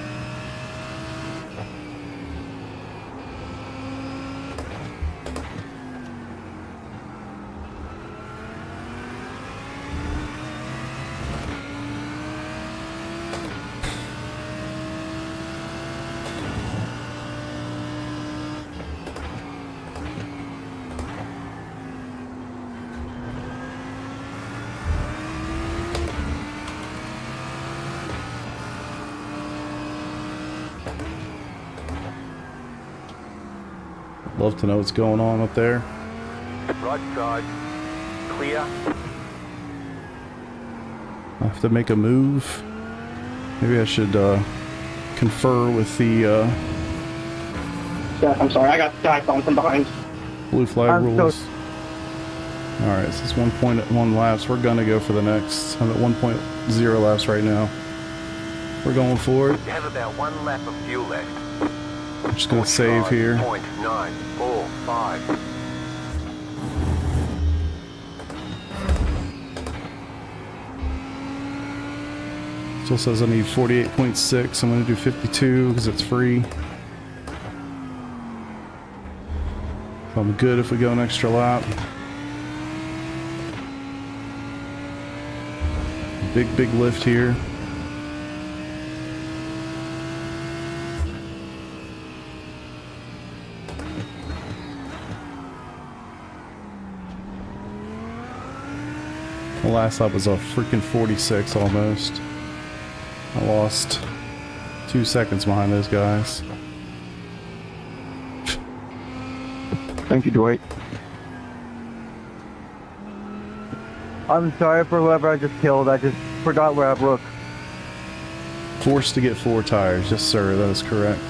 Love to know what's going on up there. Right side. Clear. I have to make a move. Maybe I should confer with the Yeah, I'm sorry, I got stacked on from behind. blue flag I'm so- rules. Alright, this is 1.1 laps. We're gonna go for the next. I'm at 1.0 laps right now. We're going for it. You have about 1 lap of fuel left. I'm just gonna save here. 45.945. Still says I need 48.6. I'm gonna do 52 because it's free. I'm good if we go an extra lap. Big lift here. The last lap was a freaking 46 almost. I lost 2 seconds behind those guys. Thank you, Dwight. I'm sorry for whoever I just killed. I just forgot where I looked. Forced to get 4 tires. Yes, sir. That is correct.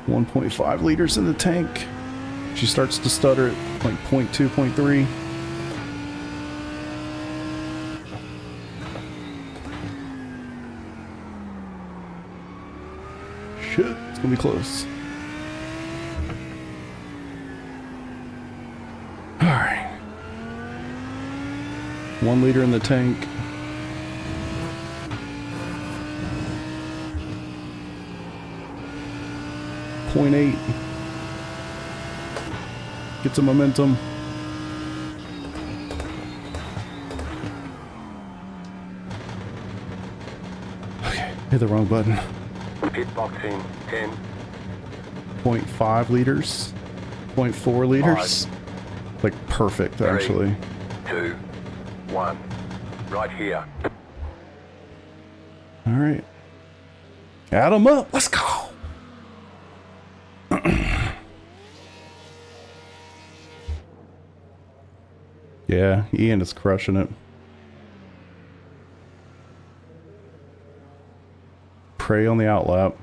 .5 liters in the tank. She starts to stutter at like 0.2, 0.3. Shit, it's gonna be close. Alright. 1 liter in the tank. .8. Get some momentum. Okay, hit the wrong button. Pit box in 10. 0.5 liters. 0.4 liters. Like perfect, Three. actually. 2, 1. Right here. Alright. Add them up. Let's go. Yeah, Ian is crushing it. Prey on the outlap.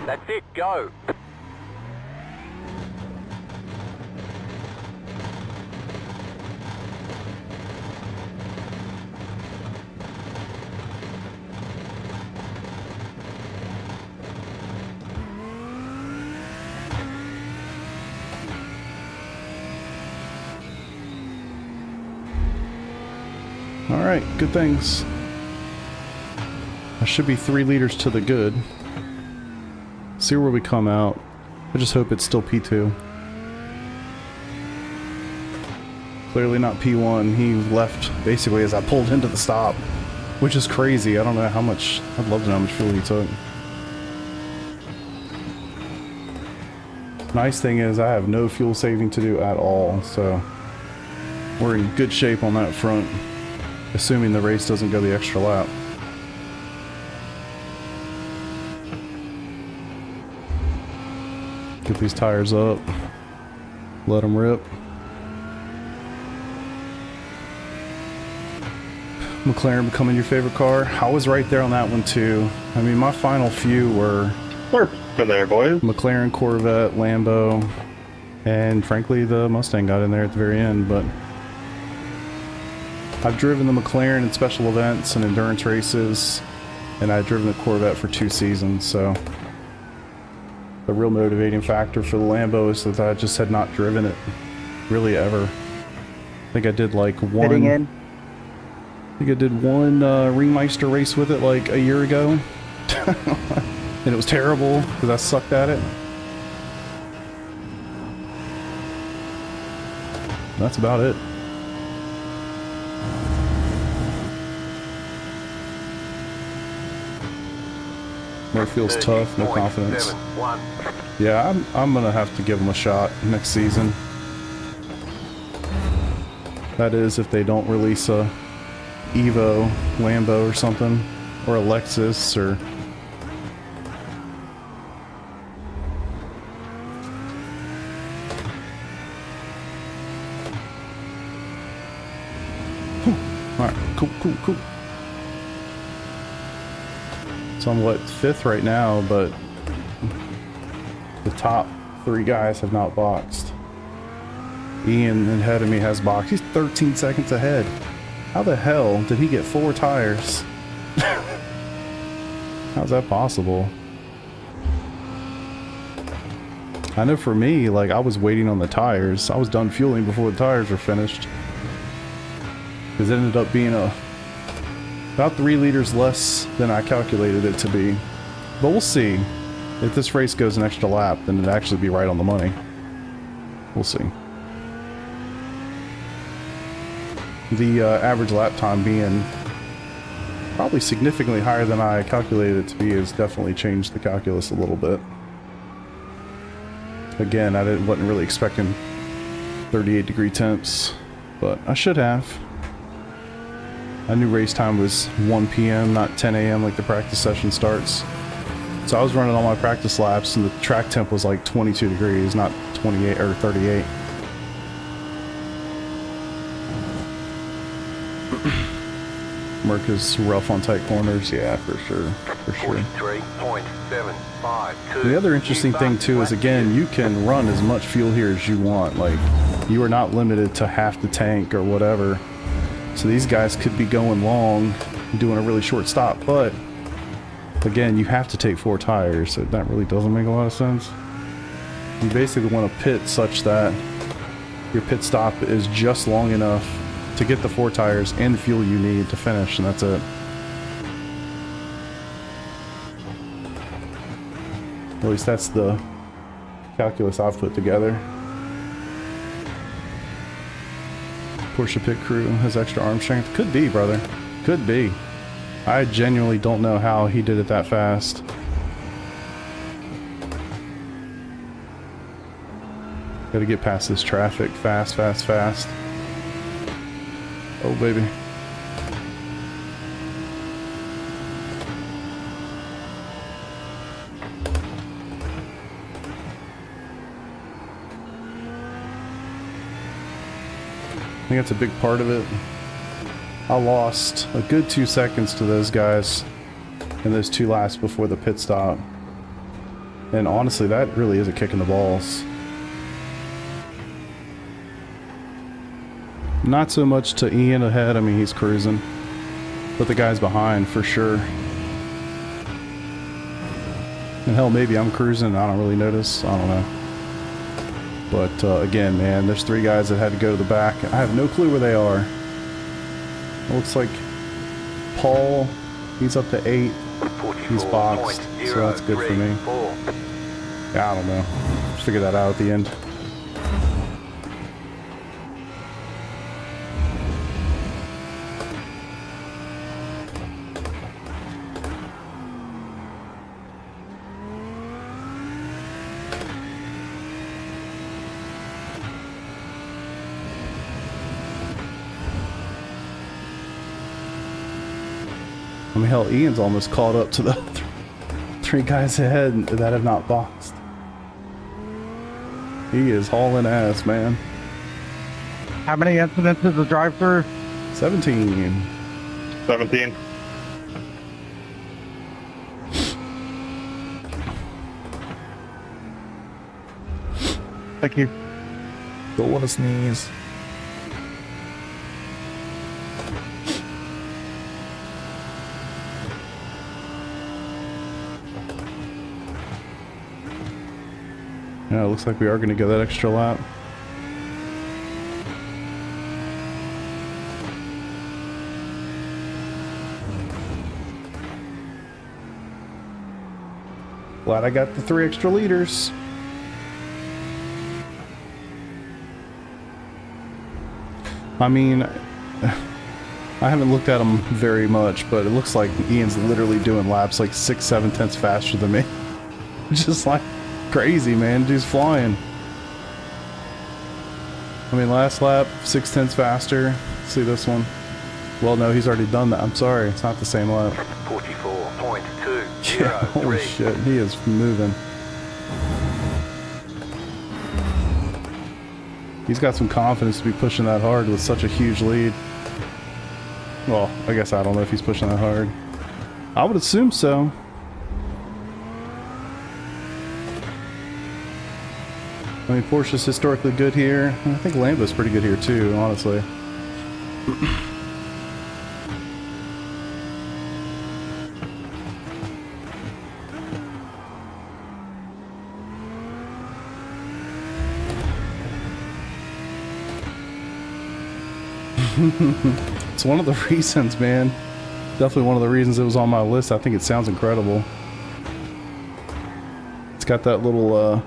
That's it, go. Alright, good things. I should be 3 liters to the good. See where we come out. I just hope it's still P2. Clearly not P1. He left basically as I pulled into the stop, which is crazy. I don't know how much. I'd love to know how much fuel he took. Nice thing is I have no fuel saving to do at all, so we're in good shape on that front, assuming the race doesn't go the extra lap. Get these tires up. Let them rip. McLaren becoming your favorite car. I was right there on that one too. I mean, my final few were We're there, boys. McLaren, Corvette, Lambo, and frankly the Mustang got in there at the very end, but I've driven the McLaren in special events and endurance races, and I've driven the Corvette for 2 seasons, so the real motivating factor for the Lambo is that I just had not driven it really ever. I think I did like one. Fitting in. I think I did one Ringmeister race with it like a year ago. And it was terrible because I sucked at it. That's about it. Murph feels tough, no confidence. Yeah, I'm gonna have to give them a shot next season. That is, if they don't release a Evo Lambo or something, or a Lexus, or alright, cool. So I'm what, 5th right now, but the top 3 guys have not boxed. Ian ahead of me has boxed. He's 13 seconds ahead. How the hell did he get 4 tires? How's that possible? I know for me, like, I was waiting on the tires. I was done fueling before the tires were finished. Because it ended up being about 3 liters less than I calculated it to be. But we'll see. If this race goes an extra lap, then it'd actually be right on the money. We'll see. The average lap time being probably significantly higher than I calculated it to be has definitely changed the calculus a little bit. Again, I wasn't really expecting 38-degree temps, but I should have. I knew race time was 1 p.m., not 10 a.m. like the practice session starts. So I was running all my practice laps and the track temp was like 22 degrees, not 28 or 38. Merc is rough on tight corners, yeah, for sure. 43.752. The other interesting thing too is, again, you can run as much fuel here as you want. Like, you are not limited to half the tank or whatever. So these guys could be going long, doing a really short stop, but again, you have to take 4 tires, so that really doesn't make a lot of sense. You basically want to pit such that your pit stop is just long enough to get the 4 tires and the fuel you need to finish, and that's it. At least that's the calculus I've put together. Porsche pit crew has extra arm strength. Could be, brother. Could be. I genuinely don't know how he did it that fast. Gotta get past this traffic fast. Oh, baby. I think that's a big part of it. I lost a good 2 seconds to those guys in those 2 laps before the pit stop. And honestly, that really is a kick in the balls. Not so much to Ian ahead, I mean, he's cruising. But the guys behind, for sure. And hell, maybe I'm cruising, I don't really notice, I don't know. But again, man, there's 3 guys that had to go to the back. I have no clue where they are. It looks like Paul, he's up to 8. He's boxed, so that's good for me. Yeah, I don't know. Figure that out at the end. I mean, hell, Ian's almost caught up to the 3 guys ahead that have not boxed. He is hauling ass, man. How many incidents is the drive-through? 17. 17. Thank you. Don't want to sneeze. Yeah, it looks like we are going to go that extra lap. Glad I got the 3 extra liters. I mean, I haven't looked at him very much, but it looks like Ian's literally doing laps like 6-7 tenths faster than me. Just like crazy, man. Dude's flying. I mean, last lap, 6 tenths faster. See this one? Well, no, he's already done that. I'm sorry, it's not the same lap. 44.203. Yeah, holy shit, he is moving. He's got some confidence to be pushing that hard with such a huge lead. Well, I guess I don't know if he's pushing that hard. I would assume so. I mean, Porsche's historically good here. I think Lambo's pretty good here too, honestly. It's one of the reasons, man. Definitely one of the reasons it was on my list. I think it sounds incredible. It's got that little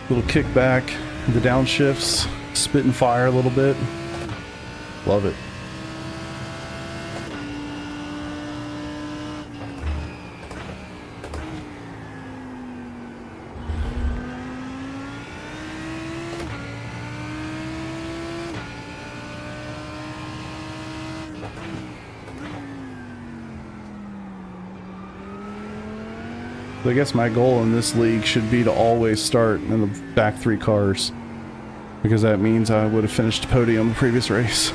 kickback, the downshifts, spitting fire a little bit. Love it. I guess my goal in this league should be to always start in the back 3 cars, because that means I would have finished podium the previous race.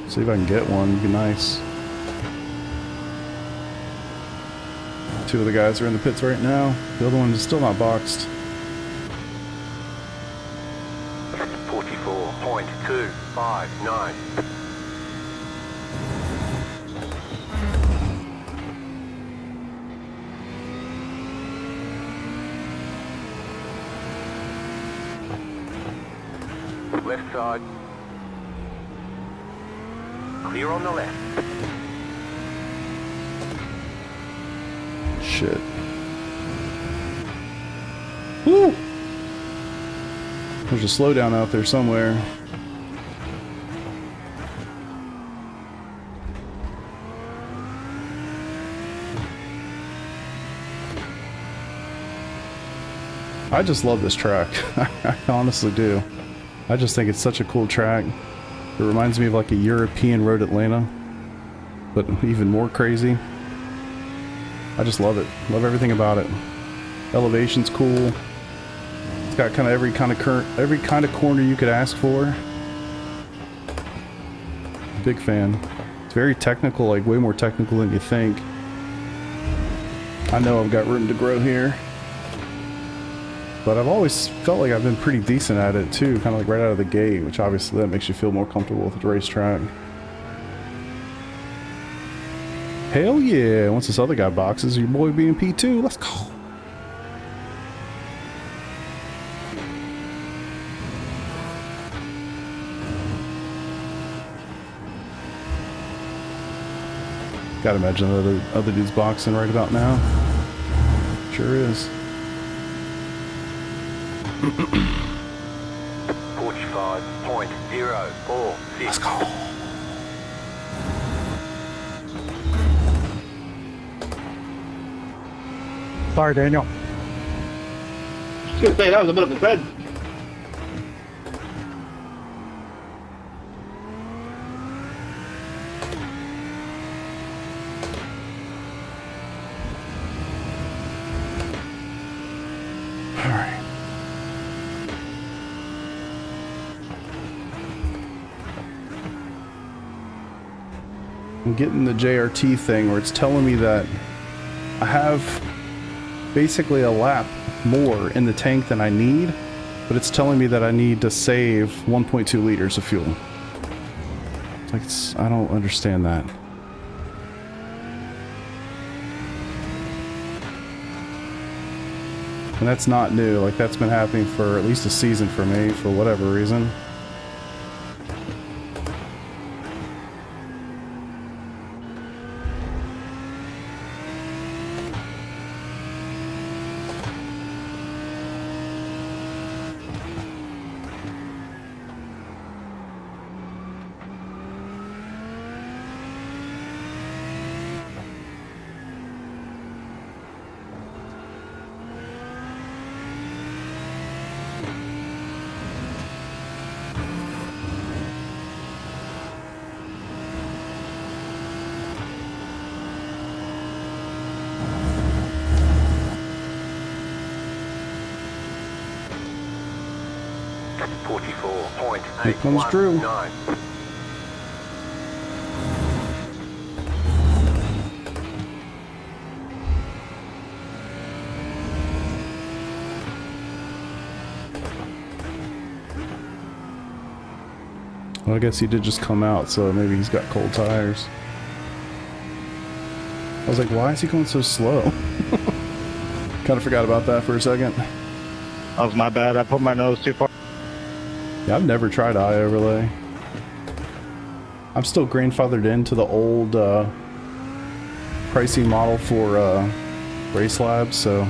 See if I can get one, it'd be nice. 2 of the guys are in the pits right now. The other one is still not boxed. 44.259. Left side. Clear on the left. Shit. Woo! There's a slowdown out there somewhere. I just love this track. I honestly do. I just think it's such a cool track. It reminds me of like a European Road Atlanta, but even more crazy. I just love it. Love everything about it. Elevation's cool. It's got kind of every kind of corner you could ask for. Big fan. It's very technical, like way more technical than you think. I know I've got room to grow here, but I've always felt like I've been pretty decent at it too, kind of like right out of the gate, which obviously that makes you feel more comfortable with the racetrack. Hell yeah, once this other guy boxes, your boy being P2, let's go. Gotta imagine the other dude's boxing right about now. Sure is. 45.046. Let's go. Sorry, Daniel. I was going to say, that was a bit of a tread. Alright. I'm getting the JRT thing where it's telling me that I have basically a lap more in the tank than I need, but it's telling me that I need to save 1.2 liters of fuel. Like, I don't understand that. And that's not new. Like, that's been happening for at least a season for me, for whatever reason. Here comes Drew. 44.819. Well, I guess he did just come out, so maybe he's got cold tires. I was like, why is he going so slow? Kind of forgot about that for a second. That was my bad. I put my nose too far. Yeah, I've never tried iOverlay. I'm still grandfathered into the old pricing model for Race Labs, so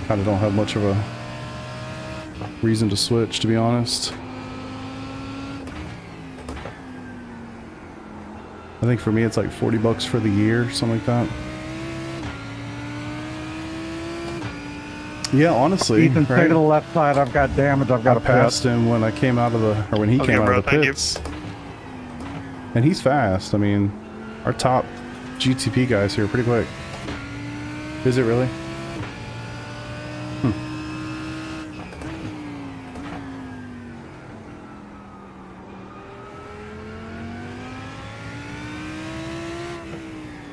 kind of don't have much of a reason to switch, to be honest. I think for me it's like 40 bucks for the year, something like that. Yeah, honestly, Ethan, stay to the left side. I've got damage. I've got I passed him when I came out of the, or when he Okay, came out bro, of the thank you. pits. And he's fast. I mean, our top GTP guys here are pretty quick. Is it really?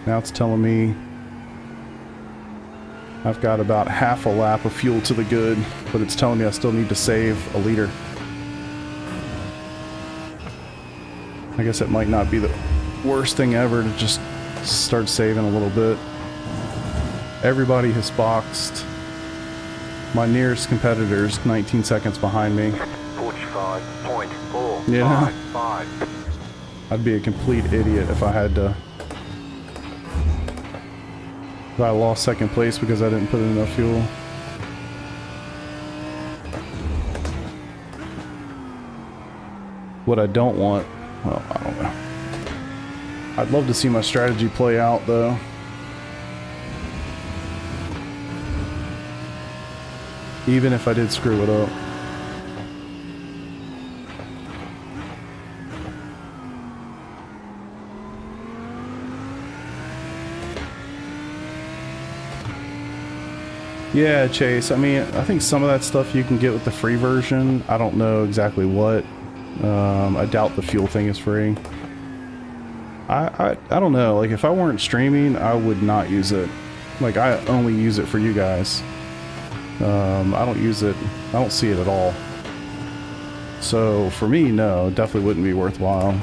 Now it's telling me I've got about half a lap of fuel to the good, but it's telling me I still need to save a liter. I guess it might not be the worst thing ever to just start saving a little bit. Everybody has boxed. My nearest competitor's 19 seconds behind me. 45.455. Yeah. I'd be a complete idiot if I had to... If I lost second place because I didn't put in enough fuel. What I don't want... Well, I don't know. I'd love to see my strategy play out, though. Even if I did screw it up. Yeah, Chase. I mean, I think some of that stuff you can get with the free version. I don't know exactly what. I doubt the fuel thing is free. I don't know. Like, if I weren't streaming, I would not use it. Like, I only use it for you guys. I don't use it. I don't see it at all. So for me, no, it definitely wouldn't be worthwhile.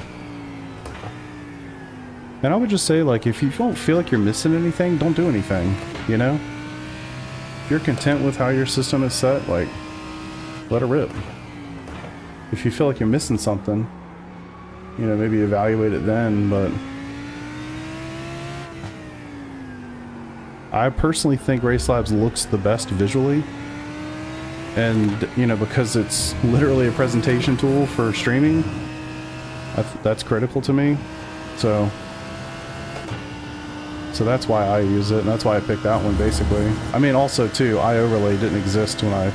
And I would just say, like, if you don't feel like you're missing anything, don't do anything, you know? If you're content with how your system is set, like, let it rip. If you feel like you're missing something, you know, maybe evaluate it then, but I personally think Race Labs looks the best visually. And, you know, because it's literally a presentation tool for streaming, that's critical to me. So that's why I use it, and that's why I picked that one, basically. I mean, also, too, iOverlay didn't exist when I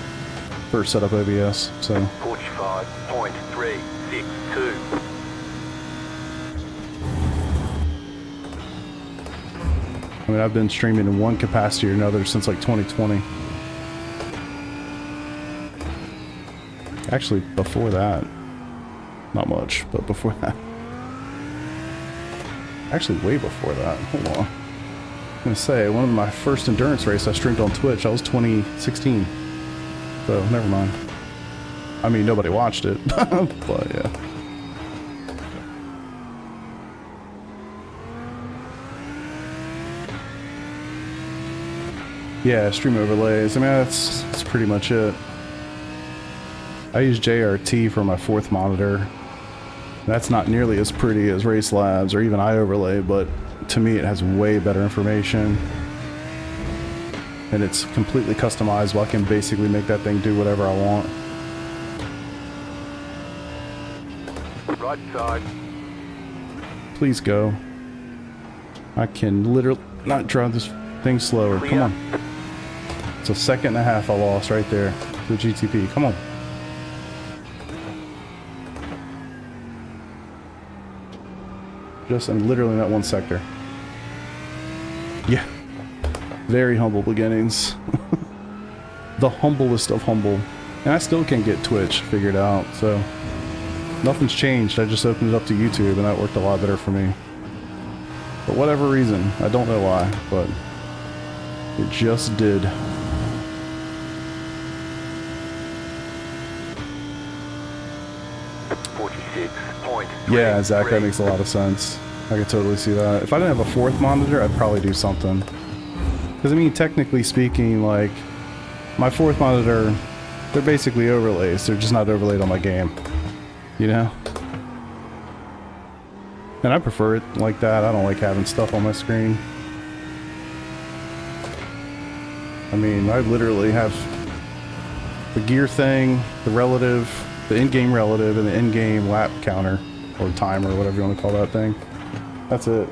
first set up OBS, so... 45.362. I mean, I've been streaming in one capacity or another since, like, 2020. Actually, before that. Not much, but before that. Actually, way before that. Hold on. I'm gonna say, one of my first endurance race I streamed on Twitch, I was 2016. So, never mind. I mean, nobody watched it, but yeah. Yeah, stream overlays. I mean, that's pretty much it. I use JRT for my fourth monitor. That's not nearly as pretty as Race Labs or even iOverlay, but to me it has way better information. And it's completely customizable. I can basically make that thing do whatever I want. Right side. Please go. I can literally not drive this thing slower. Come on. It's a second and a half I lost right there to the GTP. Come on. Just in literally that one sector. Yeah. Very humble beginnings. The humblest of humble. And I still can't get Twitch figured out, so nothing's changed. I just opened it up to YouTube and that worked a lot better for me. For whatever reason, I don't know why, but it just did. Yeah, Zach, that makes a lot of sense. I could totally see that. If I didn't have a fourth monitor, I'd probably do something. Because, I mean, technically speaking, like, my fourth monitor, they're basically overlays. They're just not overlaid on my game. You know? And I prefer it like that. I don't like having stuff on my screen. I mean, I literally have the gear thing, the relative, the in-game relative, and the in-game lap counter. Or timer, whatever you want to call that thing. That's it.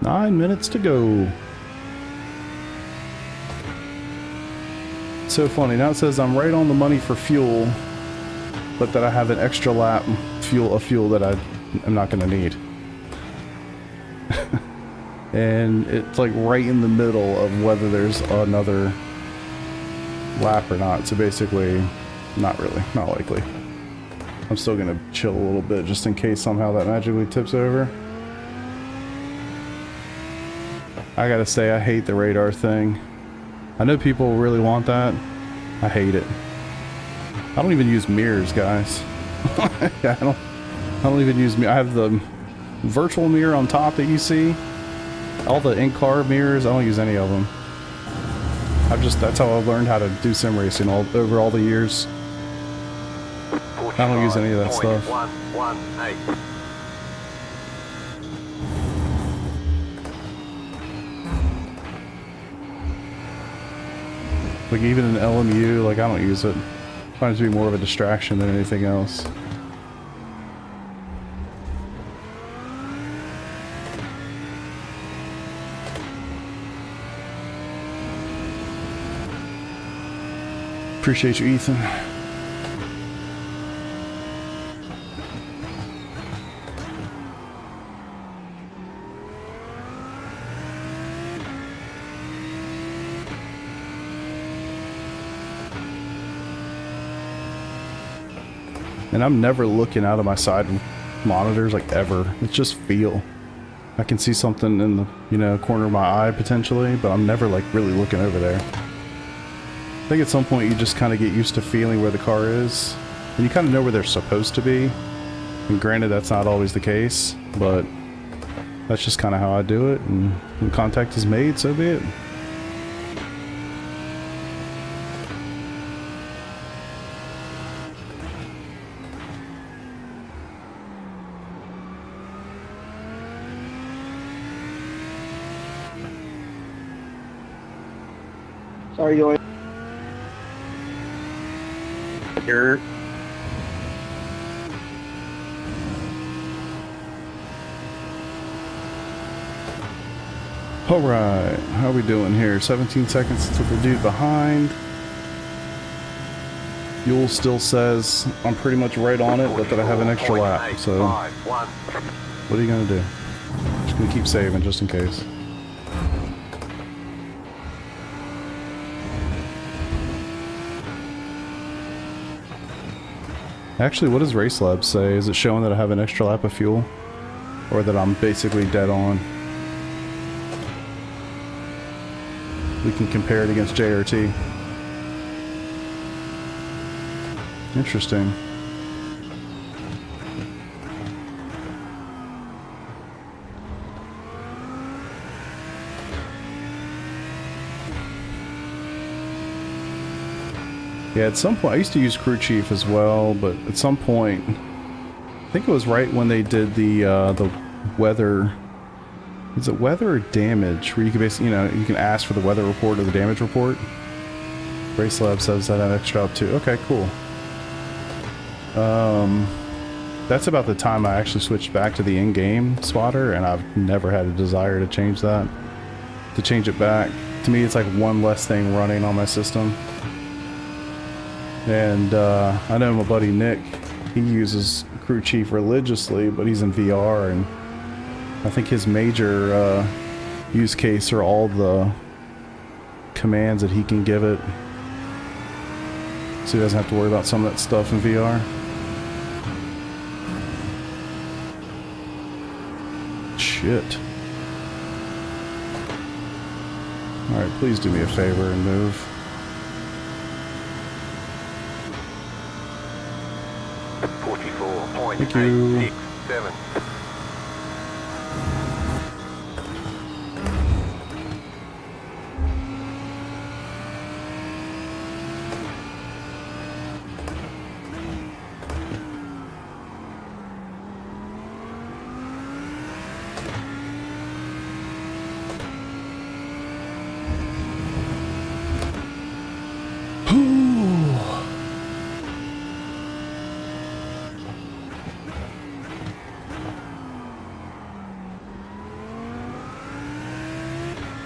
Nine minutes to go. So funny. Now it says I'm right on the money for fuel, but that I have an extra lap fuel that I am not going to need. And it's like right in the middle of whether there's another lap or not. So basically, not really, not likely. I'm still going to chill a little bit just in case somehow that magically tips over. I gotta say, I hate the radar thing. I know people really want that. I hate it. I don't even use mirrors, guys. I don't even use mirrors. I have the virtual mirror on top that you see. All the in-car mirrors, I don't use any of them. That's how I've learned how to do sim racing over all the years. I don't use any of that stuff. 118. Like even in LMU, like I don't use it. I find it to be more of a distraction than anything else. Appreciate you, Ethan. And I'm never looking out of my side monitors, like ever. It's just feel. I can see something in the, you know, corner of my eye potentially, but I'm never like really looking over there. I think at some point you just kind of get used to feeling where the car is, and you kind of know where they're supposed to be. And granted, that's not always the case, but that's just kind of how I do it. And when contact is made, so be it. Sorry, Joy. Here. Alright, how are we doing here? 17 seconds to the dude behind. Fuel still says I'm pretty much right on it, but that I have an extra lap, so what are you gonna do? Just gonna keep saving just in case. Actually, what does Race Lab say? Is it showing that I have an extra lap of fuel? Or that I'm basically dead on? We can compare it against JRT. Interesting. Yeah, at some point, I used to use Crew Chief as well, but at some point, I think it was right when they did the weather. Is it weather or damage? Where you can basically, you know, you can ask for the weather report or the damage report. Race Lab says that extra up too. Okay, cool. That's about the time I actually switched back to the in-game spotter, and I've never had a desire to change that. To change it back. To me, it's like one less thing running on my system. And I know my buddy Nick, he uses Crew Chief religiously, but he's in VR, and I think his major use case are all the commands that he can give it, so he doesn't have to worry about some of that stuff in VR. Shit. Alright, please do me a favor and move. Thank you. 867.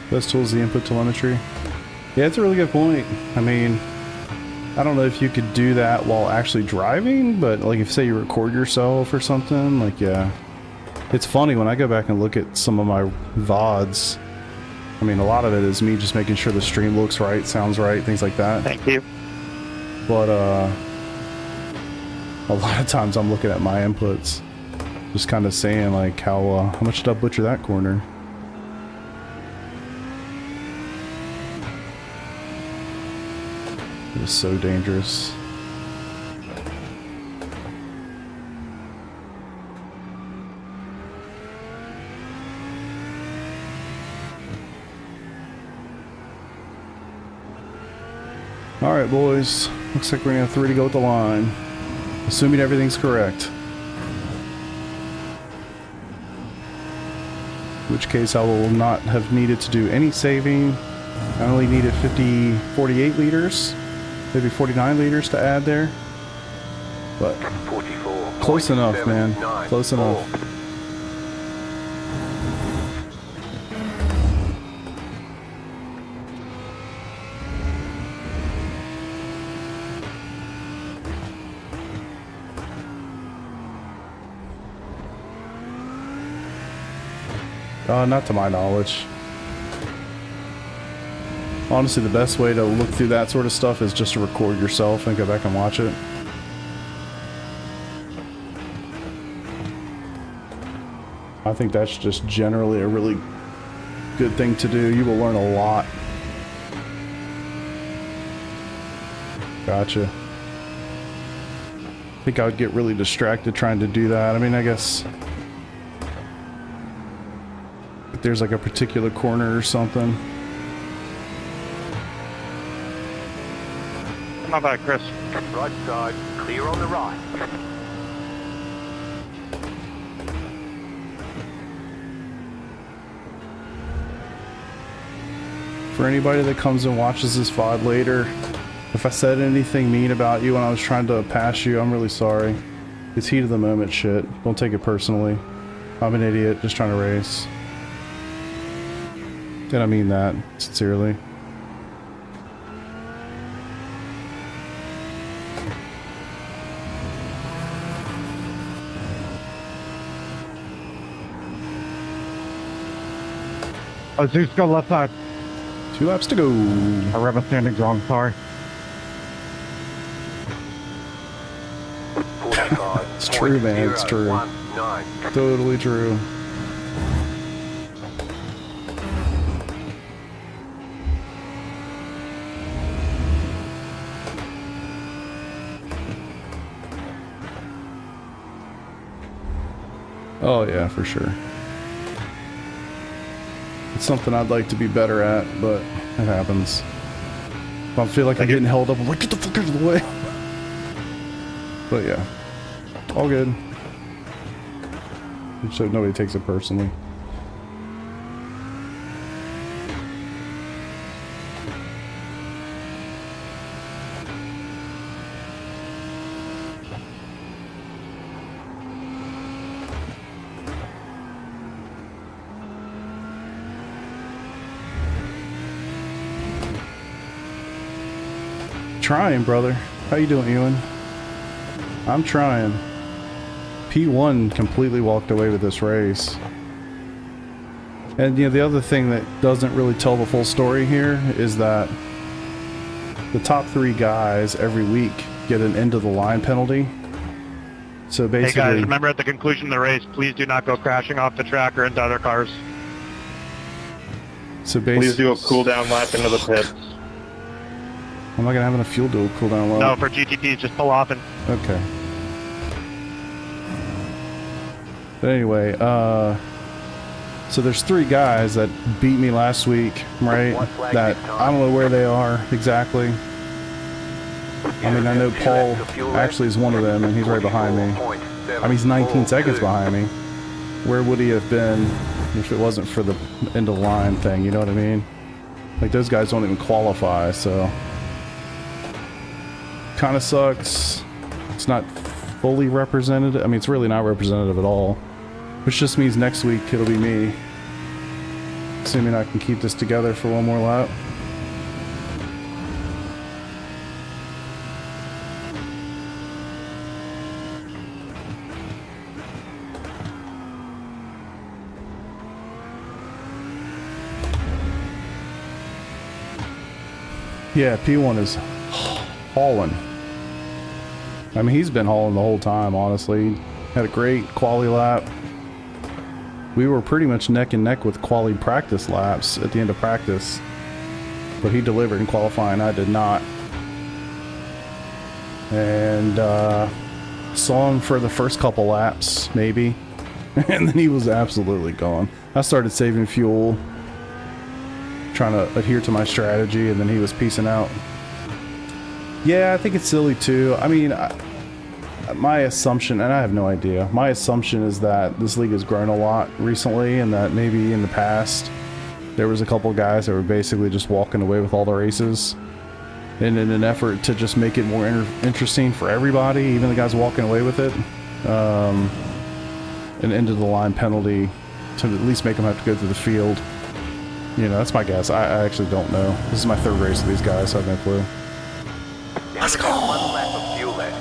Best tool is the input telemetry. Yeah, it's a really good point. I mean, I don't know if you could do that while actually driving, but like if say you record yourself or something, like yeah. It's funny when I go back and look at some of my VODs. I mean, a lot of it is me just making sure the stream looks right, sounds right, things like that. Thank you. But a lot of times I'm looking at my inputs, just kind of saying like how much did I butcher that corner? It is so dangerous. Alright boys, looks like we're gonna have 3 to go at the line. Assuming everything's correct. In which case I will not have needed to do any saving. I only needed 48 liters. Maybe 49 liters to add there. But 44. close enough, man. Close enough. Not to my knowledge. Honestly, the best way to look through that sort of stuff is just to record yourself and go back and watch it. I think that's just generally a really good thing to do. You will learn a lot. Gotcha. I think I would get really distracted trying to do that. I mean, I guess if there's like a particular corner or something. Not bad, Chris. Right side, clear on the right. For anybody that comes and watches this VOD later, if I said anything mean about you when I was trying to pass you, I'm really sorry. It's heat of the moment shit. Don't take it personally. I'm an idiot just trying to race. And I mean that sincerely. Oh, Zeus, go left side. 2 laps to go. I read my standings wrong, sorry. It's true, man. It's true. Totally true. Oh yeah, for sure. It's something I'd like to be better at, but it happens. If I feel like I'm getting held up, I'm like, get the fuck out of the way. But yeah, all good. So nobody takes it personally. Trying, brother. How you doing, Ewan? I'm trying. P1 completely walked away with this race. And you know, the other thing that doesn't really tell the full story here is that the top 3 guys every week get an end of the line penalty. So basically, hey guys, remember at the conclusion of the race, please do not go crashing off the track or into other cars. So basically, please do a cool down lap into the pits. I'm not gonna have enough fuel to cool down low. No, for GTPs, just pull off and... Okay. But anyway, so there's 3 guys that beat me last week, right? That I don't know where they are exactly. I mean, I know Paul actually is one of them, and he's right behind me. I mean, he's 19 seconds behind me. Where would he have been if it wasn't for the end of line thing, you know what I mean? Like, those guys don't even qualify, so... kind of sucks. It's not fully represented. I mean, it's really not representative at all. Which just means next week it'll be me. Assuming I can keep this together for one more lap. Yeah, P1 is hauling. I mean, he's been hauling the whole time, honestly. Had a great quali lap. We were pretty much neck and neck with quali practice laps at the end of practice. But he delivered in qualifying, I did not. And saw him for the first couple laps, maybe. And then he was absolutely gone. I started saving fuel, trying to adhere to my strategy, and then he was peacing out. Yeah, I think it's silly too. I mean, my assumption, and I have no idea, my assumption is that this league has grown a lot recently, and that maybe in the past there was a couple guys that were basically just walking away with all the races, and in an effort to just make it more interesting for everybody, even the guys walking away with it, an end of the line penalty to at least make them have to go through the field. You know, that's my guess. I actually don't know. This is my 3rd race with these guys, so I have no clue. Let's go. 1 lap of fuel left.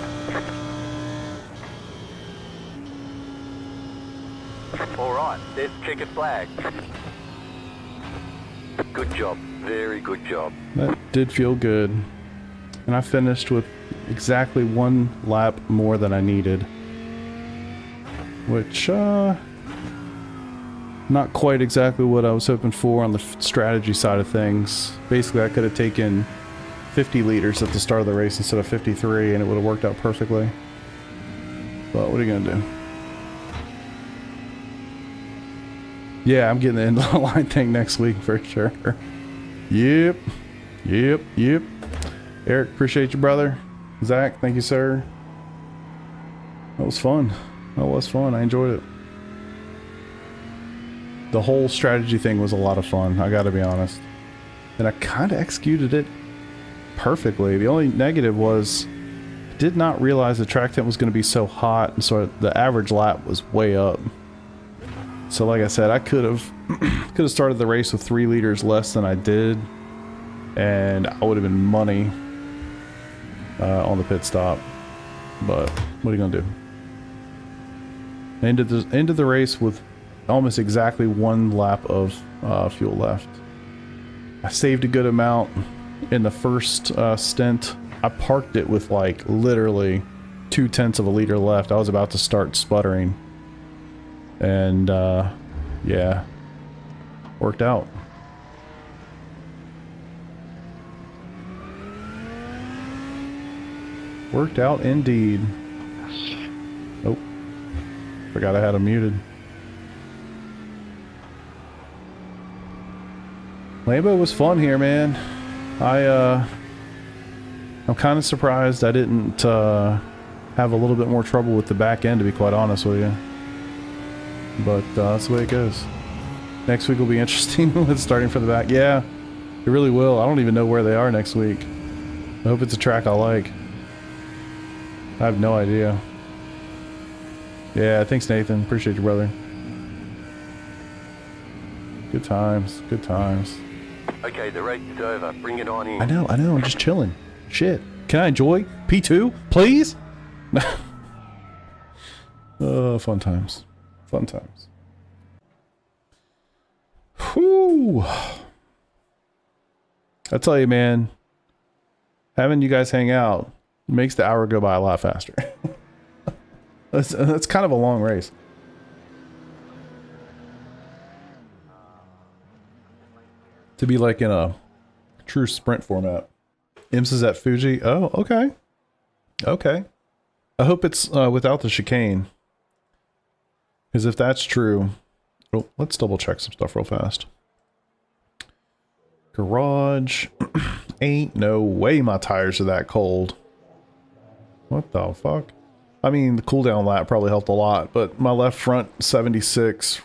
All right, there's checkered flag. Good job. Very good job. That did feel good. And I finished with exactly 1 lap more than I needed. Which, not quite exactly what I was hoping for on the strategy side of things. Basically, I could have taken 50 liters at the start of the race instead of 53, and it would have worked out perfectly. But what are you gonna do? Yeah, I'm getting the end of the line thing next week for sure. Yep. Eric, appreciate you, brother. Zach, thank you, sir. That was fun. I enjoyed it. The whole strategy thing was a lot of fun, I gotta be honest. And I kind of executed it perfectly. The only negative was I did not realize the track temp was going to be so hot, and so the average lap was way up. So like I said, I could have started the race with 3 liters less than I did, and I would have been money on the pit stop. But what are you gonna do? Ended the race with almost exactly 1 lap of fuel left. I saved a good amount in the first stint. I parked it with like literally 0.2 of a liter left. I was about to start sputtering, and yeah, worked out. Worked out indeed. Oh, forgot I had him muted. Lambo was fun here, man. I'm kind of surprised I didn't have a little bit more trouble with the back end, to be quite honest with you. But that's the way it goes. Next week will be interesting with starting from the back. Yeah, it really will. I don't even know where they are next week. I hope it's a track I like. I have no idea. Yeah, thanks, Nathan. Appreciate you, brother. Good times. Good times. Okay, the race is over. Bring it on in. I know. I'm just chilling. Shit. Can I enjoy P2, please? Fun times. Fun times. Whew. I tell you, man, having you guys hang out makes the hour go by a lot faster. That's kind of a long race. To be like in a true sprint format. IMSA's at Fuji. Oh, okay. Okay. I hope it's without the chicane. Because if that's true... Oh, let's double check some stuff real fast. Garage. Ain't no way my tires are that cold. What the fuck? I mean, the cooldown lap probably helped a lot, but my left front 76,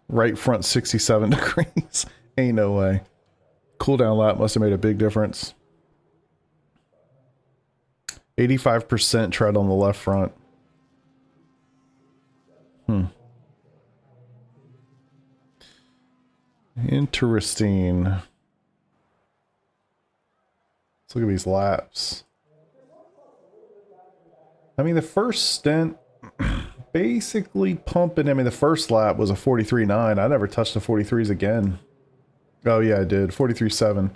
right front 67 degrees. Ain't no way. Cooldown lap must have made a big difference. 85% tread on the left front. Interesting. Let's look at these laps. I mean, the first stint, basically pumping. I mean, the first lap was a 43.9. I never touched the 43s again. Oh, yeah, I did. 43.7.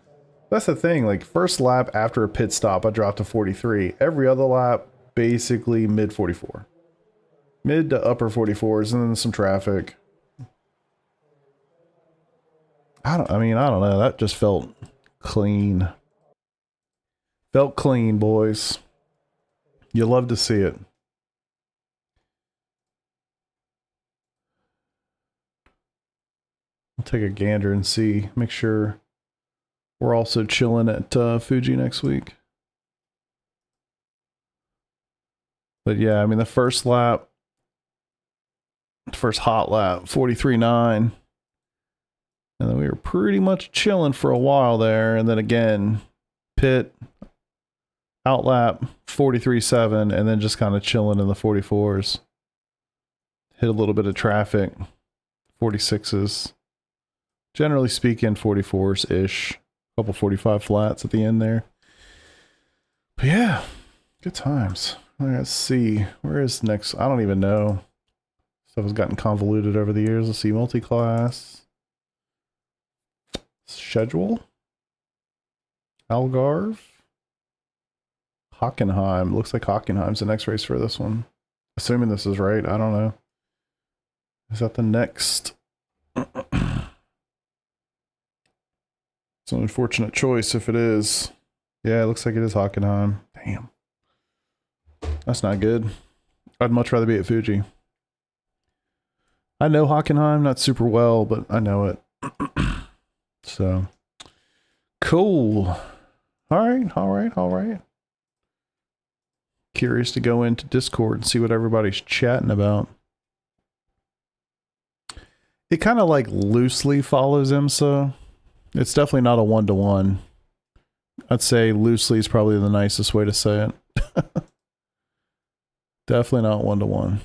That's the thing. Like, first lap after a pit stop, I dropped to 43. Every other lap, basically mid 44. Mid to upper 44s, and then some traffic. I don't know. That just felt clean. Felt clean, boys. You love to see it. I'll take a gander and see. Make sure we're also chilling at Fuji next week. But yeah, I mean, the first lap, first hot lap, 43.9. And then we were pretty much chilling for a while there. And then again, pit, out lap, 43.7, and then just kind of chilling in the 44s. Hit a little bit of traffic, 46s. Generally speaking, 44s-ish. Couple 45 flats at the end there. But yeah, good times. Let's see. Where is next? I don't even know. Stuff has gotten convoluted over the years. Let's see. Multi-class. Schedule. Algarve. Hockenheim. Looks like Hockenheim's the next race for this one. Assuming this is right. I don't know. Is that the next? It's an unfortunate choice if it is. Yeah, it looks like it is Hockenheim. Damn. That's not good. I'd much rather be at Fuji. I know Hockenheim, not super well, but I know it. So, cool. All right. Curious to go into Discord and see what everybody's chatting about. It kind of like loosely follows IMSA. It's definitely not a one-to-one. I'd say loosely is probably the nicest way to say it. Definitely not one-to-one.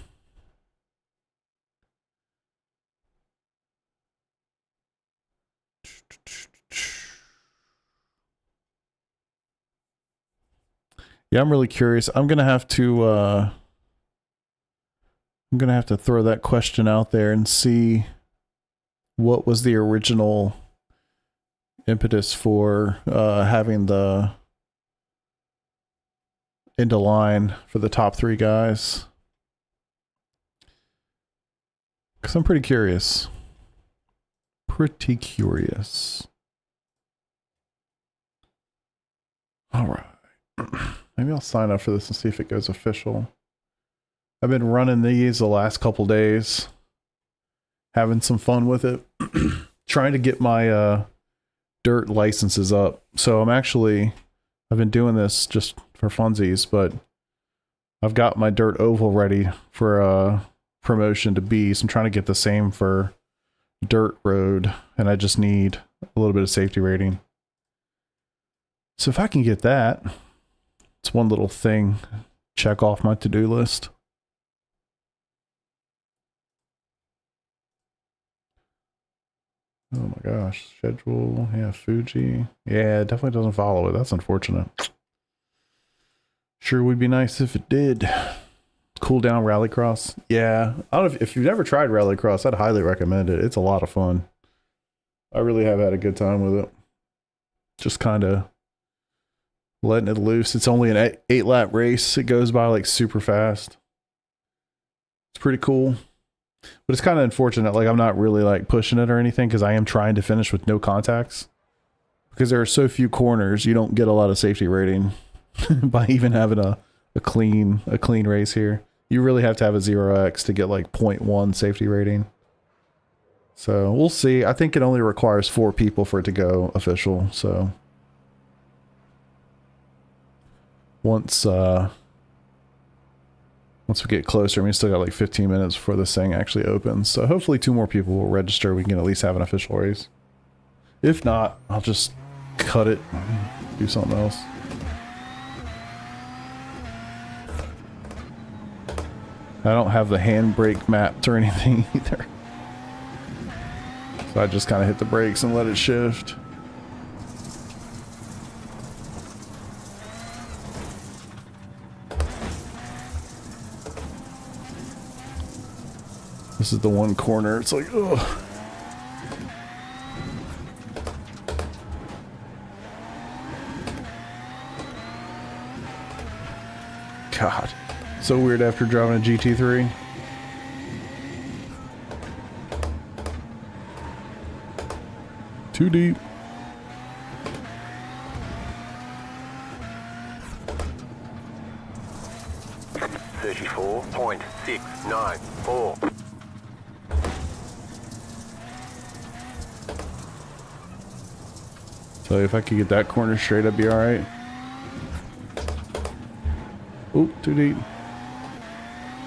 Yeah, I'm really curious. I'm gonna have to throw that question out there and see what was the original impetus for having the into line for the top three guys. Because I'm pretty curious. All right. Maybe I'll sign up for this and see if it goes official. I've been running these the last couple days. Having some fun with it. Trying to get my dirt licenses up. So I've been doing this just for funsies, but I've got my dirt oval ready for a promotion to B. So I'm trying to get the same for dirt road, and I just need a little bit of safety rating. So if I can get that, it's one little thing, check off my to-do list. Oh my gosh, schedule, yeah, Fuji. Yeah, it definitely doesn't follow it. That's unfortunate. Sure would be nice if it did. Cool down rallycross. Yeah, I don't know if you've never tried rallycross, I'd highly recommend it. It's a lot of fun. I really have had a good time with it. Just kind of letting it loose. It's only an 8-lap race. It goes by like super fast. It's pretty cool. But it's kind of unfortunate. Like, I'm not really like pushing it or anything because I am trying to finish with no contacts. Because there are so few corners, you don't get a lot of safety rating by even having a clean race here. You really have to have a 0x to get like 0.1 safety rating. So we'll see. I think it only requires 4 people for it to go official. So once we get closer, I mean, still got like 15 minutes before this thing actually opens. So hopefully 2 more people will register. We can at least have an official race. If not, I'll just cut it, do something else. I don't have the handbrake mapped or anything either. So I just kind of hit the brakes and let it shift. This is the one corner. It's like, ugh. God. So weird after driving a GT3. Too deep. .694. So if I could get that corner straight, I'd be alright. Oop, too deep.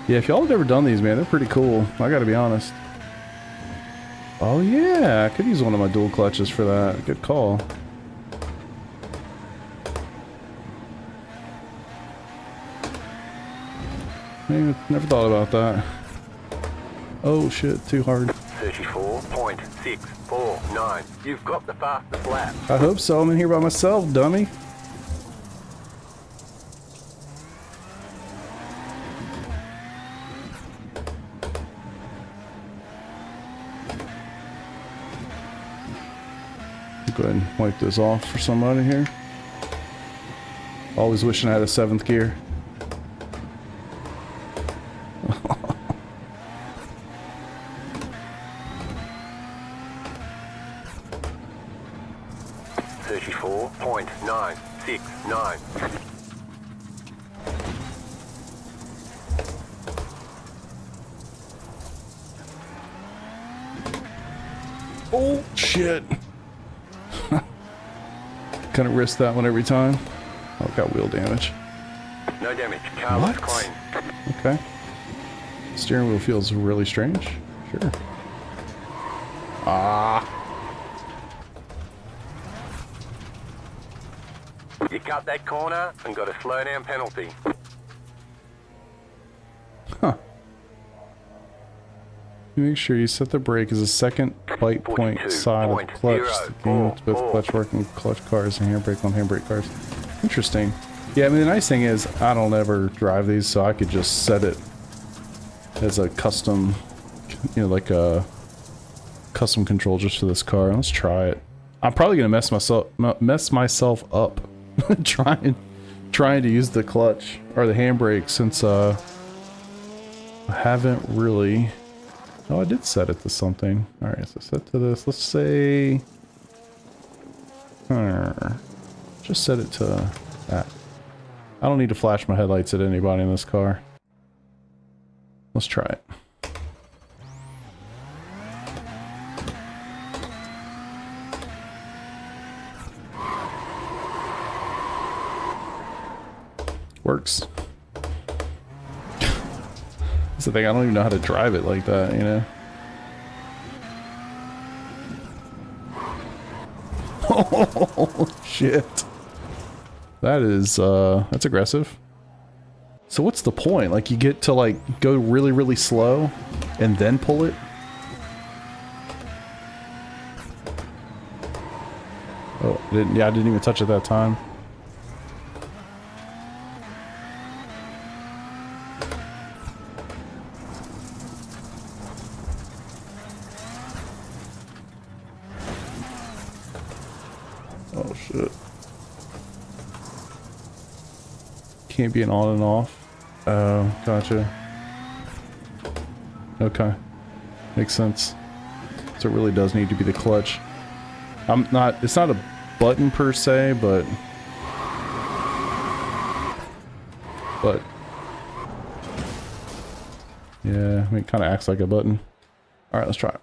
Yeah, if y'all have never done these, man, they're pretty cool. I gotta be honest. Oh yeah, I could use one of my dual clutches for that. Good call. Maybe never thought about that. Oh shit, too hard. 34.649. You've got the fastest lap. I hope so. I'm in here by myself, dummy. Go ahead and wipe this off for somebody here. Always wishing I had a 7th gear. .969. Oh shit. Kind of risk that one every time. Oh, got wheel damage. No damage. Car looks clean. Okay. Steering wheel feels really strange. Sure. Ah. You cut that corner and got a slow down penalty. Huh. Make sure you set the brake as a second bite point side of the clutch. The game with both clutch working clutch cars and handbrake on handbrake cars. Interesting. Yeah, I mean, the nice thing is I don't ever drive these, so I could just set it as a custom, you know, like a custom control just for this car. Let's try it. I'm probably gonna mess myself up trying to use the clutch or the handbrake since I haven't really. Oh, I did set it to something. Alright, so set to this. Let's say... just set it to that. I don't need to flash my headlights at anybody in this car. Let's try it. works. That's the thing, I don't even know how to drive it like that, you know? Oh, shit. That is, that's aggressive. So what's the point? Like, you get to, like, go really, really slow and then pull it? Oh, I didn't even touch it that time. Oh, shit. Can't be an on and off. Oh, gotcha. Okay. Makes sense. So it really does need to be the clutch. It's not a button per se, but yeah, I mean, it kind of acts like a button. All right, let's try it.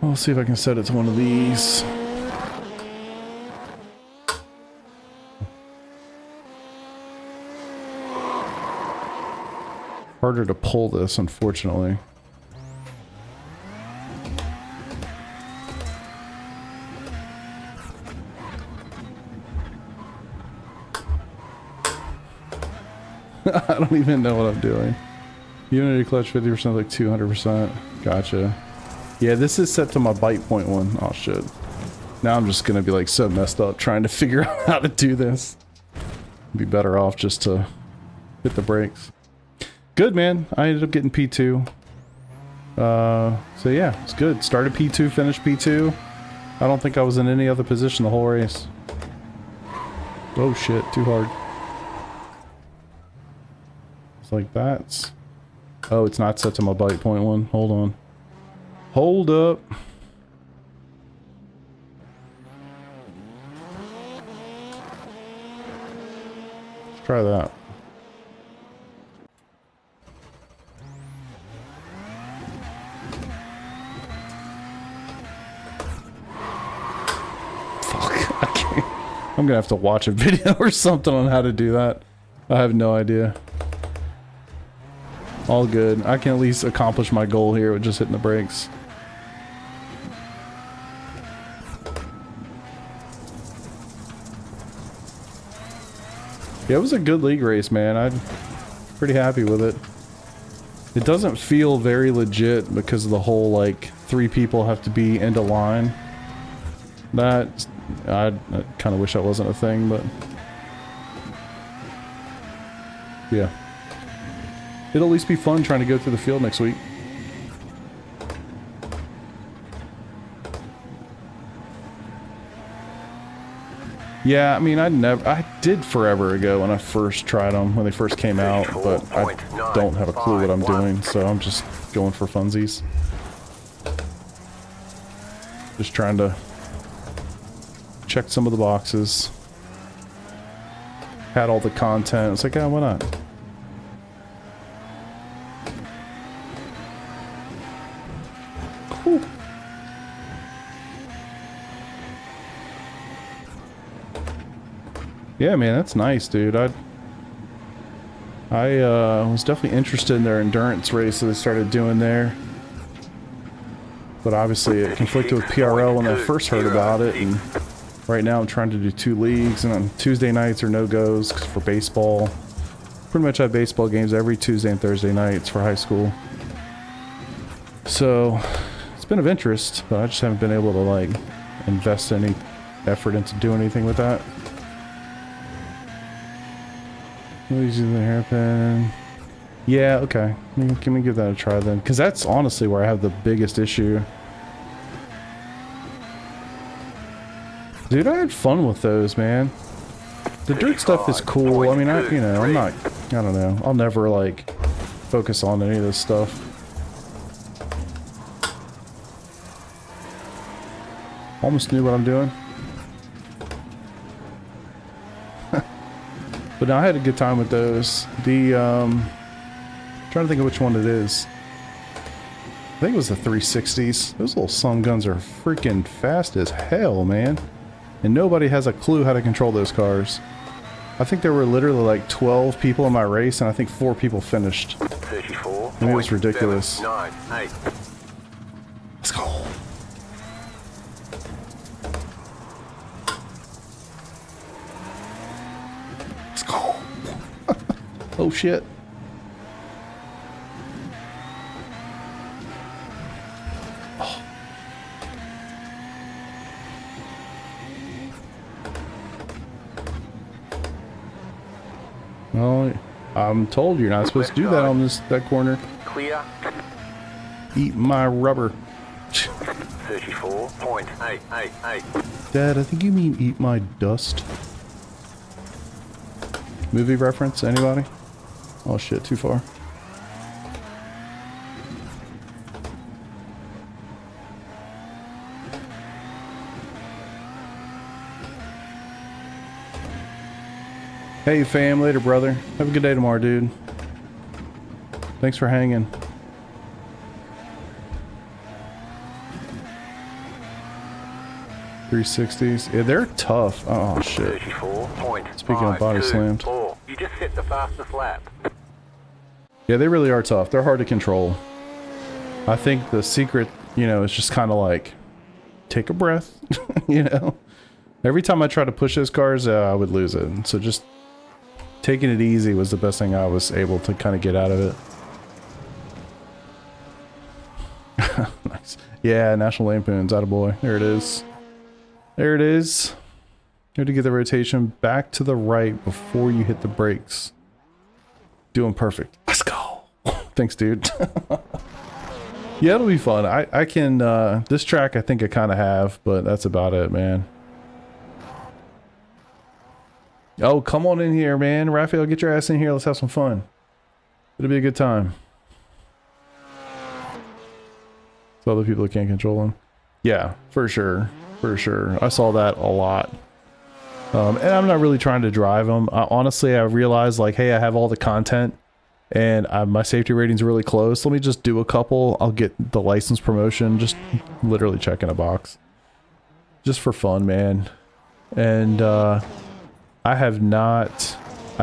I'll see if I can set it to one of these. Harder to pull this, unfortunately. I don't even know what I'm doing. Unity clutch 50%, like 200%. Gotcha. Yeah, this is set to my bite point one. Oh shit. Now I'm just gonna be like so messed up trying to figure out how to do this. Be better off just to hit the brakes. Good, man. I ended up getting P2. So yeah, it's good. Started P2, finished P2. I don't think I was in any other position the whole race. Oh shit, too hard. It's like that's... Oh, it's not set to my bite point one. Hold on. Hold up. Let's try that. Fuck, I can't. I'm gonna have to watch a video or something on how to do that. I have no idea. All good. I can at least accomplish my goal here with just hitting the brakes. Yeah, it was a good league race, man. I'm pretty happy with it. It doesn't feel very legit because of the whole, like, 3 people have to be into line. That, I kind of wish that wasn't a thing, but... yeah. It'll at least be fun trying to go through the field next week. Yeah, I mean, I did forever ago when I first tried them, when they first came out, but I don't have a clue what I'm doing, so I'm just going for funsies. Just trying to check some of the boxes. Had all the content. It's like, oh, why not? Cool. Yeah, man, that's nice, dude. I was definitely interested in their endurance race that they started doing there. But obviously it conflicted with PRL when I first heard about it, and right now I'm trying to do 2 leagues, and on Tuesday nights are no-goes for baseball. Pretty much have baseball games every Tuesday and Thursday nights for high school. So it's been of interest, but I just haven't been able to, like, invest any effort into doing anything with that. Using the hairpin. Yeah, okay. Can we give that a try then? Because that's honestly where I have the biggest issue. Dude, I had fun with those, man. The dirt stuff is cool. I mean, I don't know. I'll never, like, focus on any of this stuff. Almost knew what I'm doing. But no, I had a good time with those. The, trying to think of which one it is. I think it was the 360s. Those little sun guns are freaking fast as hell, man. And nobody has a clue how to control those cars. I think there were literally like 12 people in my race, and I think 4 people finished. 34. I mean, it was ridiculous. 98. Let's go. Let's go. Oh shit. Oh. Well, I'm told you're not supposed to do that on that corner. Clear. Eat my rubber. 34.888. Dad, I think you mean eat my dust. Movie reference? Anybody? Oh shit, too far. Hey fam, later brother. Have a good day tomorrow, dude. Thanks for hanging. .360s. Yeah, they're tough. Oh shit. 34.524. Speaking of body slammed. You just hit the fastest lap. Yeah, they really are tough. They're hard to control. I think the secret, you know, is just kind of like, take a breath, you know? Every time I try to push those cars, I would lose it. So just taking it easy was the best thing I was able to kind of get out of it. Nice. Yeah, National Lampoon's attaboy. There it is. There it is. You have to get the rotation back to the right before you hit the brakes. Doing perfect. Let's go. Thanks, dude. Yeah, it'll be fun. I can, this track I think I kind of have, but that's about it, man. Oh, come on in here, man. Raphael, get your ass in here. Let's have some fun. It'll be a good time. So other people that can't control them. Yeah, for sure. For sure. I saw that a lot. And I'm not really trying to drive them. Honestly, I realized like, hey, I have all the content and my safety rating's really close. Let me just do a couple. I'll get the license promotion. Just literally checking a box. Just for fun, man. And I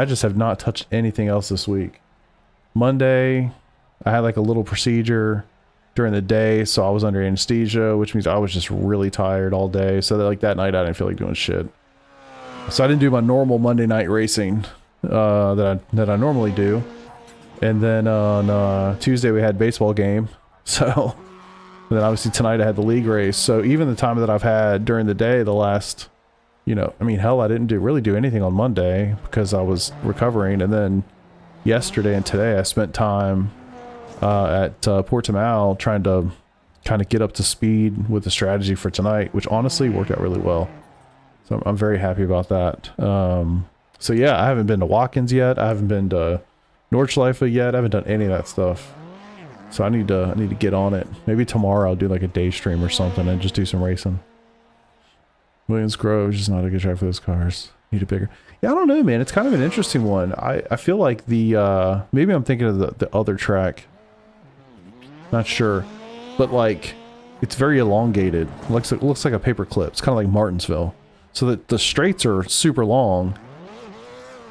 just have not touched anything else this week. Monday, I had like a little procedure during the day, so I was under anesthesia, which means I was just really tired all day. So that, like that night, I didn't feel like doing shit. So I didn't do my normal Monday night racing that I normally do. And then on Tuesday we had baseball game. So and then obviously tonight I had the league race. So even the time that I've had during the day, the last, you know, I mean, hell, I didn't really do anything on Monday because I was recovering. And then yesterday and today I spent time at Portimao trying to kind of get up to speed with the strategy for tonight, which honestly worked out really well. So I'm very happy about that. So yeah, I haven't been to Watkins yet. I haven't been to Nordschleife yet. I haven't done any of that stuff. So I need to get on it. Maybe tomorrow I'll do like a day stream or something and just do some racing. Williams Grove is just not a good track for those cars. Need a bigger. Yeah, I don't know, man. It's kind of an interesting one. I feel like the maybe I'm thinking of the other track. Not sure, but like it's very elongated. It looks like a paper clip. It's kind of like Martinsville. So that the straights are super long.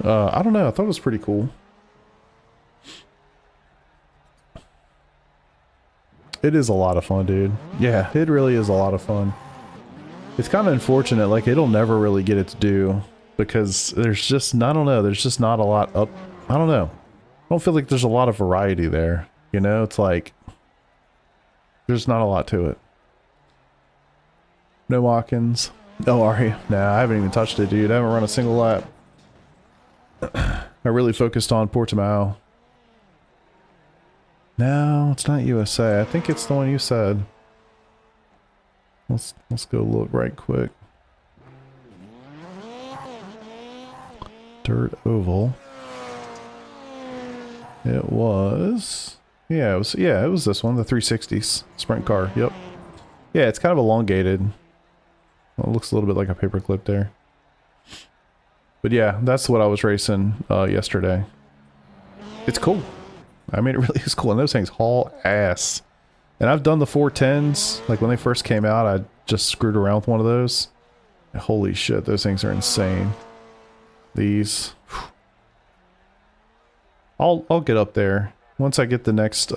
I don't know. I thought it was pretty cool. It is a lot of fun, dude. Yeah, it really is a lot of fun. It's kind of unfortunate. Like it'll never really get its due because there's just, I don't know. There's just not a lot up. I don't know. I don't feel like there's a lot of variety there. You know, it's like there's not a lot to it. No Watkins. Oh, are you? Nah, I haven't even touched it, dude. I haven't run a single lap. I really focused on Portimao. No, it's not USA. I think it's the one you said. Let's go look right quick. Dirt Oval. It was. Yeah, it was this one, the 360s sprint car. Yep. Yeah, it's kind of elongated. Well, it looks a little bit like a paperclip there. But yeah, that's what I was racing yesterday. It's cool. I mean, it really is cool. And those things haul ass. And I've done the 410s. Like when they first came out, I just screwed around with one of those. Holy shit, those things are insane. These. I'll get up there. Once I get the next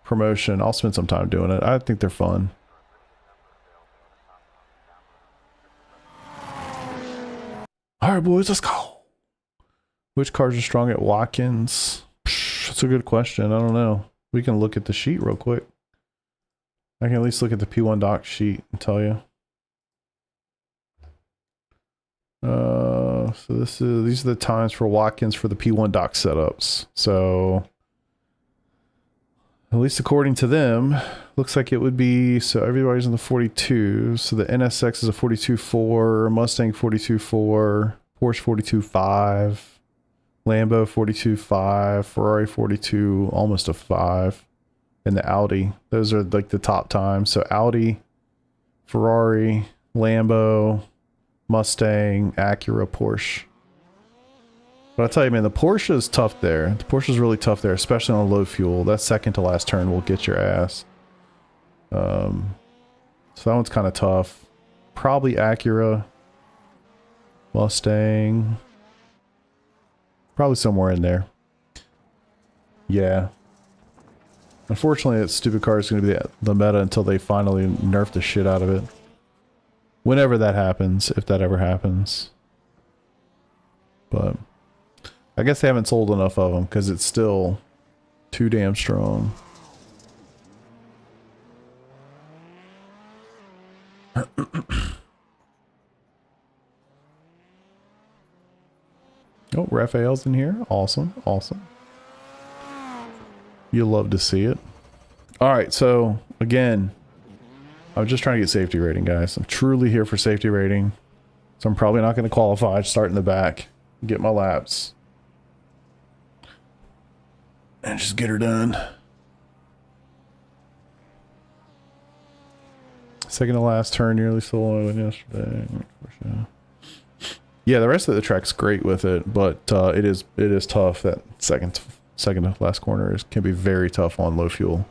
promotion, I'll spend some time doing it. I think they're fun. Alright boys, let's go. Which cars are strong at Watkins? That's a good question. I don't know. We can look at the sheet real quick. I can at least look at the P1 doc sheet and tell you. So these are the times for Watkins for the P1 dock setups. So at least according to them, looks like it would be, so everybody's in the 42. So the NSX is a 42.4, Mustang 42.4, Porsche 42.5, Lambo 42.5, Ferrari 42, almost a 5, and the Audi. Those are like the top times. So Audi, Ferrari, Lambo, Mustang, Acura, Porsche. But I'll tell you, man, the Porsche is tough there. The Porsche is really tough there, especially on low fuel. That second to last turn will get your ass. So that one's kind of tough. Probably Acura, Mustang, probably somewhere in there. Yeah. Unfortunately, that stupid car is going to be the meta until they finally nerf the shit out of it. Whenever that happens, if that ever happens. But I guess they haven't sold enough of them because it's still too damn strong. Oh, Raphael's in here. Awesome. Awesome. You'll love to see it. Alright, so again, I'm just trying to get safety rating, guys. I'm truly here for safety rating. So I'm probably not going to qualify. Just start in the back. Get my laps. And just get her done. Second to last turn, nearly solo than yesterday. Yeah, the rest of the track's great with it, but it is tough. That second to last corner can be very tough on low fuel.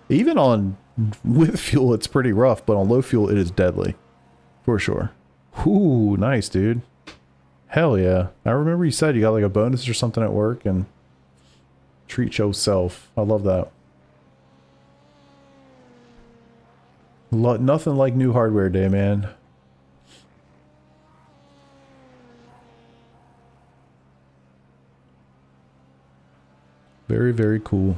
Even on with fuel, it's pretty rough, but on low fuel, it is deadly. For sure. Ooh, nice, dude. Hell yeah. I remember you said you got like a bonus or something at work, and treat yourself. I love that. Nothing like new hardware day, man. Very, very cool.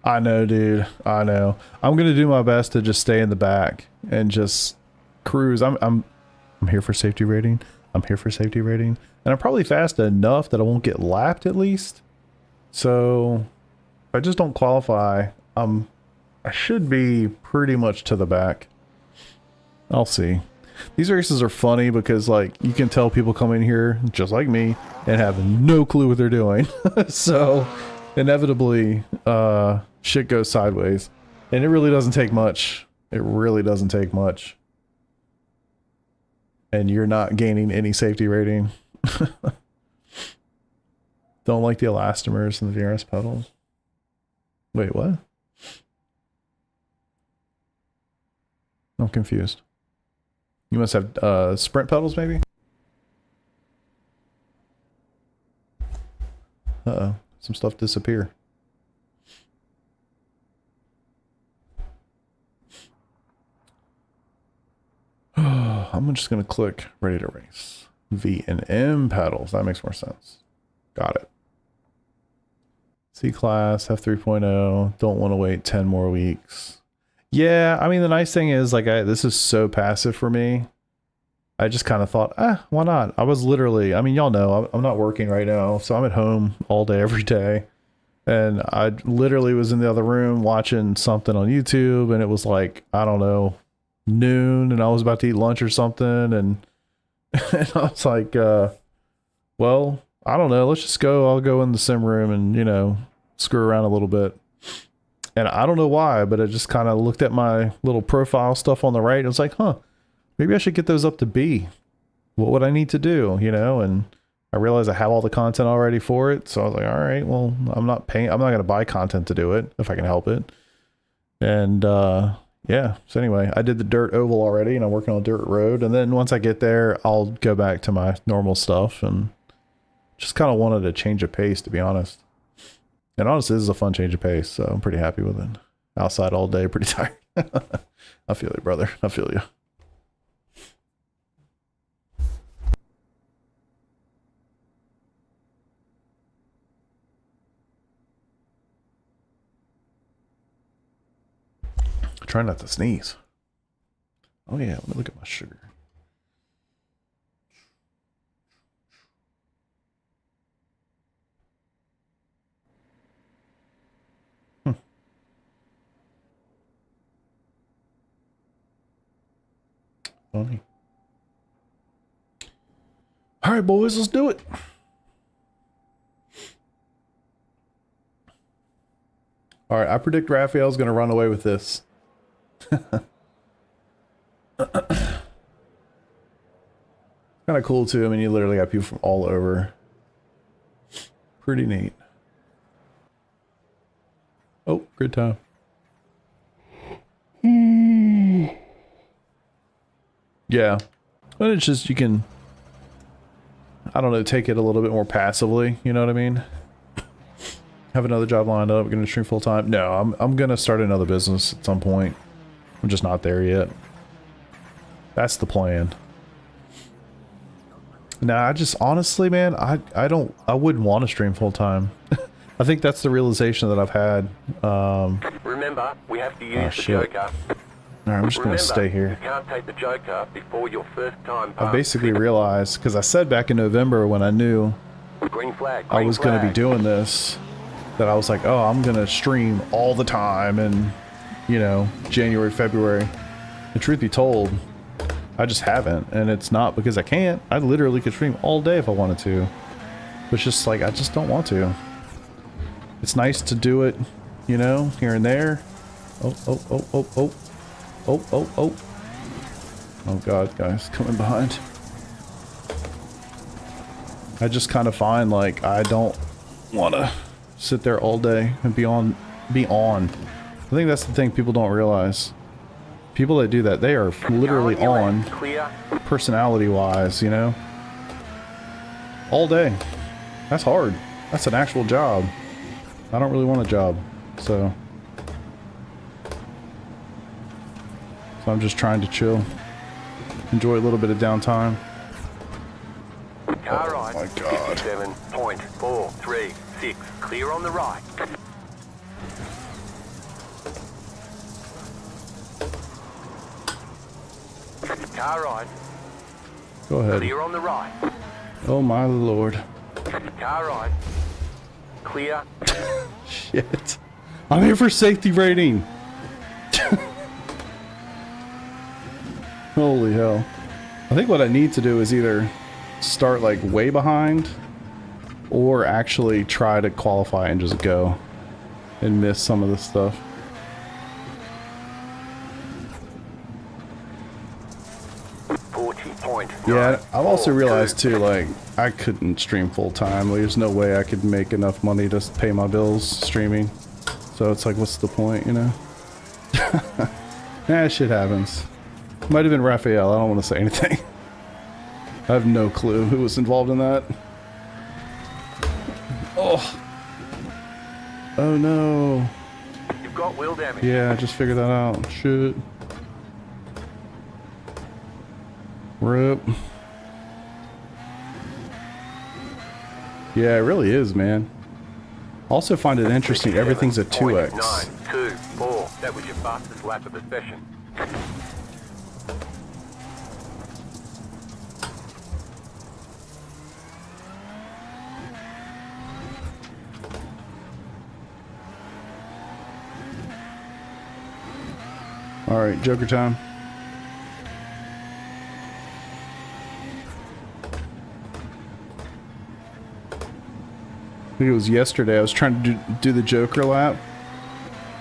I know, dude. I know. I'm gonna do my best to just stay in the back and just cruise. I'm here for safety rating. I'm here for safety rating, and I'm probably fast enough that I won't get lapped at least. So if I just don't qualify, I should be pretty much to the back. I'll see. These races are funny because, like, you can tell people come in here just like me and have no clue what they're doing. So inevitably shit goes sideways, and it really doesn't take much. It really doesn't take much, and you're not gaining any safety rating. Don't like the elastomers and the DRS pedals. Wait, what? I'm confused. You must have sprint pedals, maybe? Uh-oh. Some stuff disappear. I'm just going to click ready to race. V and M pedals. That makes more sense. Got it. C-Class, F3.0. Don't want to wait 10 more weeks. Yeah, I mean, the nice thing is, like, this is so passive for me. I just kind of thought, why not? I was literally, I mean, y'all know, I'm not working right now, so I'm at home all day, every day. And I literally was in the other room watching something on YouTube, and it was like, I don't know, noon, and I was about to eat lunch or something, and, and I was like, well, I don't know, let's just go. I'll go in the sim room and, you know, screw around a little bit. And I don't know why, but I just kind of looked at my little profile stuff on the right, and was like, huh, maybe I should get those up to B. What would I need to do, you know? And I realized I have all the content already for it, so I was like, all right, well, I'm not going to buy content to do it if I can help it. And yeah, so anyway, I did the dirt oval already, and I'm working on dirt road. And then once I get there, I'll go back to my normal stuff, and just kind of wanted a change of pace, to be honest. And honestly, this is a fun change of pace, so I'm pretty happy with it. Outside all day, pretty tired. I feel you, brother. I feel you. Try not to sneeze. Oh yeah, let me look at my sugar. Funny. All right, boys, let's do it. All right, I predict Raphael's going to run away with this. Kind of cool too. I mean, you literally got people from all over. Pretty neat. Oh, good time. Yeah, but it's just, you can, I don't know, take it a little bit more passively, you know what I mean? Have another job lined up, gonna stream full time. No, I'm gonna start another business at some point. I'm just not there yet. That's the plan. Nah, I just, honestly, man, I wouldn't want to stream full time. I think that's the realization that I've had. Remember, we have to use the shit. joker. Alright, I'm just gonna stay here. You can't take the joker before your first time I pass. basically realized, because I said back in November when I knew Green flag. I was going to be flag. doing this, that I was like, oh, I'm going to stream all the time in, you know, January, February. The truth be told, I just haven't, and it's not because I can't. I literally could stream all day if I wanted to. But it's just like, I just don't want to. It's nice to do it, you know, here and there. Oh, oh, oh, oh, oh. Oh, oh, oh. Oh god, guys, coming behind. I just kind of find like I don't want to sit there all day and be on. I think that's the thing people don't realize. People that do that, they are literally on, personality-wise, you know? All day. That's hard. That's an actual job. I don't really want a job, so... So I'm just trying to chill. Enjoy a little bit of downtime. Car ride. Oh my god. 57.436. Clear on the right. Car ride. Go ahead. Clear on the right. Oh my lord. Car ride. Clear. Shit. I'm here for safety rating. Holy hell. I think what I need to do is either start like way behind or actually try to qualify and just go and miss some of this stuff. Yeah, I've also realized too, like, I couldn't stream full time. There's no way I could make enough money to pay my bills streaming. So it's like, what's the point, you know? Nah, shit happens. Might have been Raphael, I don't want to say anything. I have no clue who was involved in that. Oh. Oh no. You've got wheel damage. Yeah, I just figured that out. Shit. Rip. Yeah, it really is, man. Also find it interesting, everything's a 2x. 924. That was your fastest lap of the session. Alright, Joker time. I think it was yesterday, I was trying to do the Joker lap.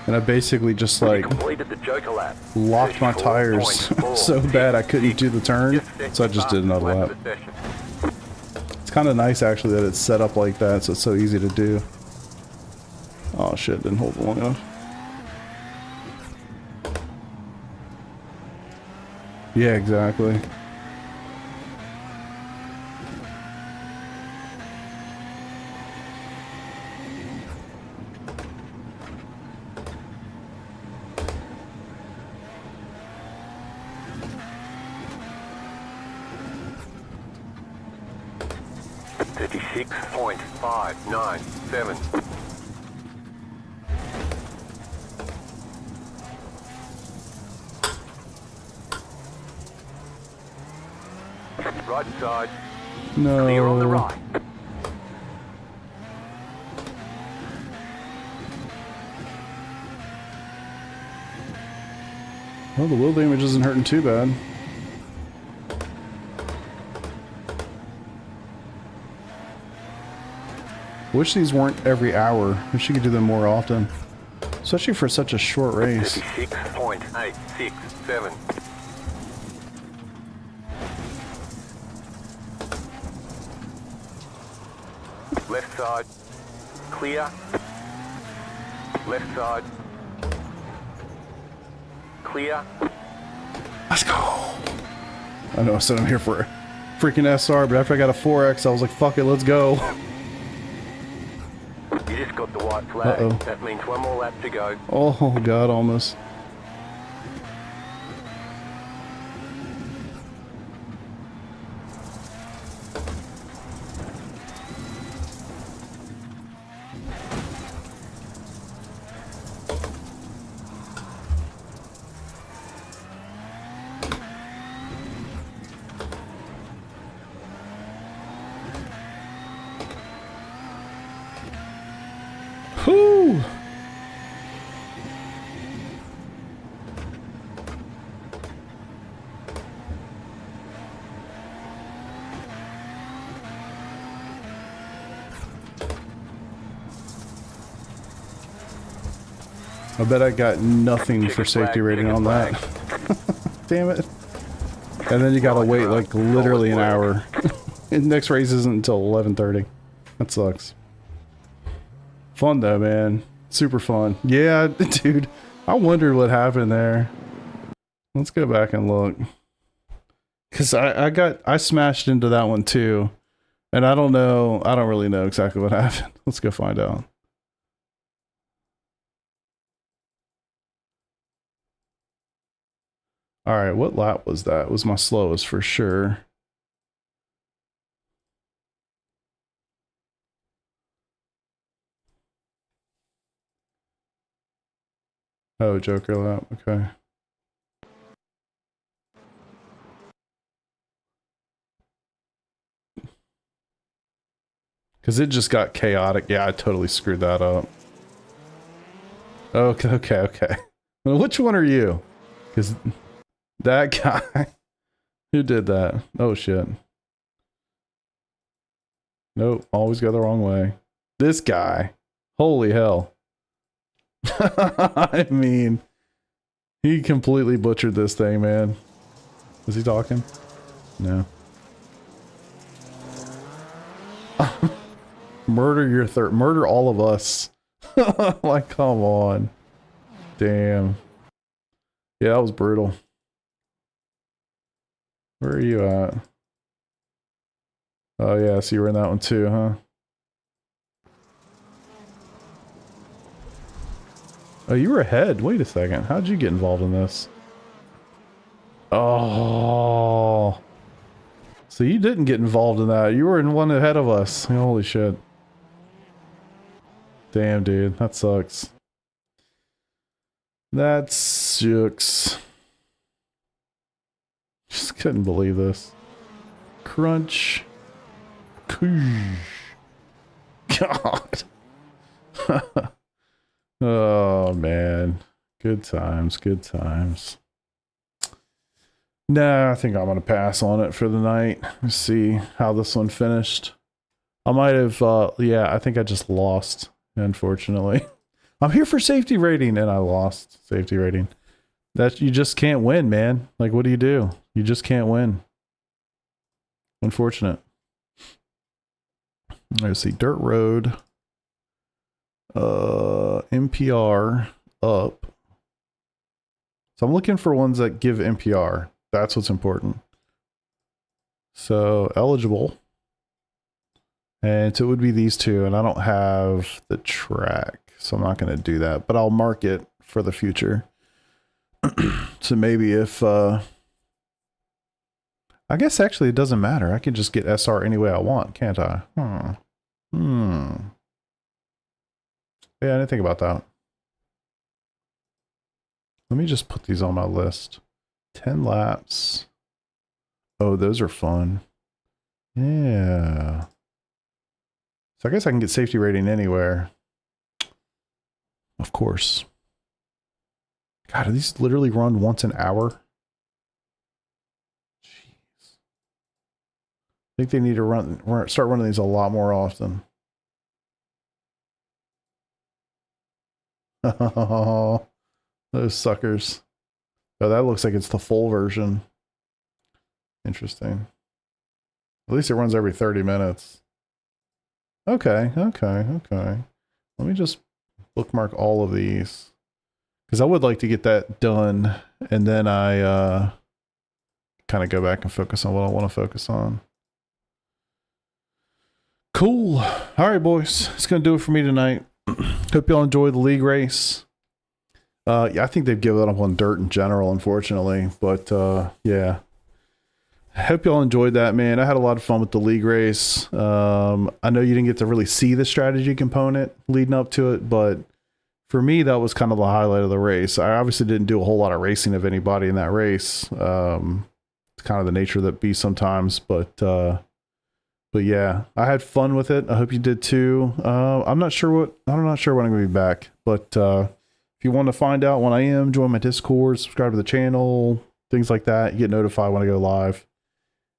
And I basically just like Completed the Joker lap. locked my tires so bad I couldn't do the turn. So I just did another lap. It's kind of nice actually that it's set up like that, so it's so easy to do. Oh shit, didn't hold it long enough. Yeah, exactly. .597. Right side. No. Clear on the right. Well, the wheel damage isn't hurting too bad. Wish these weren't every hour. Wish you could do them more often. Especially for such a short race. 36.867. Left side. Clear. Left side. Clear. Let's go. I know I said I'm here for a freaking SR, but after I got a 4X, I was like, fuck it, let's go. You just got the white flag. Uh-oh. That means one more lap to go. Oh, God, almost. Whew. I bet I got nothing for safety rating on that. Damn it. And then you gotta wait like literally an hour. And next race isn't until 11:30. That sucks. Fun though, man. Super fun. Yeah, dude. I wondered what happened there. Let's go back and look. Cause I smashed into that one too. And I don't really know exactly what happened. Let's go find out. Alright, what lap was that? It was my slowest for sure. Oh, Joker lap, okay. Because it just got chaotic. Yeah, I totally screwed that up. Okay. Well, which one are you? Because that guy... Who did that? Oh, shit. Nope, always go the wrong way. This guy. Holy hell. I mean, he completely butchered this thing, man. Was he talking? No. Murder all of us. Like, come on. Damn. Yeah, that was brutal. Where are you at? Oh yeah, so you were in that one too, huh? Oh, you were ahead. Wait a second. How'd you get involved in this? Oh. So you didn't get involved in that. You were in one ahead of us. Holy shit. Damn, dude. That sucks. That sucks. Just couldn't believe this. Crunch. God. Oh, man. Good times, good times. Nah, I think I'm gonna pass on it for the night. Let's see how this one finished. I might have, yeah, I think I just lost, unfortunately. I'm here for safety rating, and I lost safety rating. That you just can't win, man. Like, what do? You just can't win. Unfortunate. Let's see, dirt road. NPR up. So I'm looking for ones that give NPR. That's what's important. So eligible. And so it would be these two, and I don't have the track, so I'm not going to do that, but I'll mark it for the future. So maybe if, I guess actually it doesn't matter. I can just get SR any way I want, can't I? Yeah, I didn't think about that. Let me just put these on my list. 10 laps. Oh, those are fun. Yeah. So I guess I can get safety rating anywhere. Of course. God, do these literally run once an hour? Jeez. I think they need to start running these a lot more often. Oh, those suckers. Oh, that looks like it's the full version. Interesting. At least it runs every 30 minutes. Okay. Let me just bookmark all of these. Because I would like to get that done. And then I kind of go back and focus on what I want to focus on. Cool. All right, boys. It's going to do it for me tonight. Hope y'all enjoy the league race. Yeah, I think they've given up on dirt in general, unfortunately. But yeah. I hope y'all enjoyed that, man. I had a lot of fun with the league race. I know you didn't get to really see the strategy component leading up to it, but for me, that was kind of the highlight of the race. I obviously didn't do a whole lot of racing of anybody in that race. It's kind of the nature of that beast sometimes, but yeah, I had fun with it. I hope you did too. I'm not sure when I'm going to be back, but if you want to find out when I am, join my Discord, subscribe to the channel, things like that. You get notified when I go live.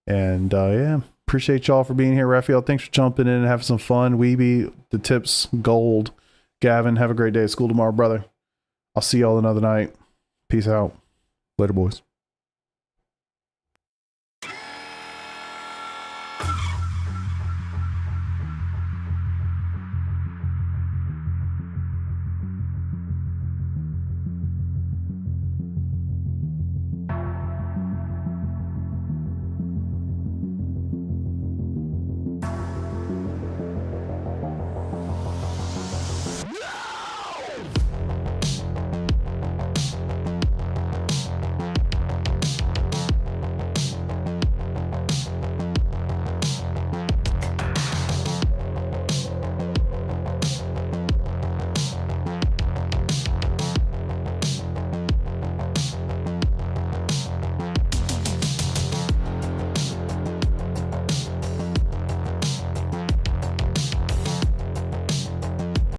And yeah, appreciate y'all for being here. Raphael, thanks for jumping in and having some fun. Weeby, the tips, gold. Gavin, have a great day at school tomorrow, brother. I'll see y'all another night. Peace out. Later, boys.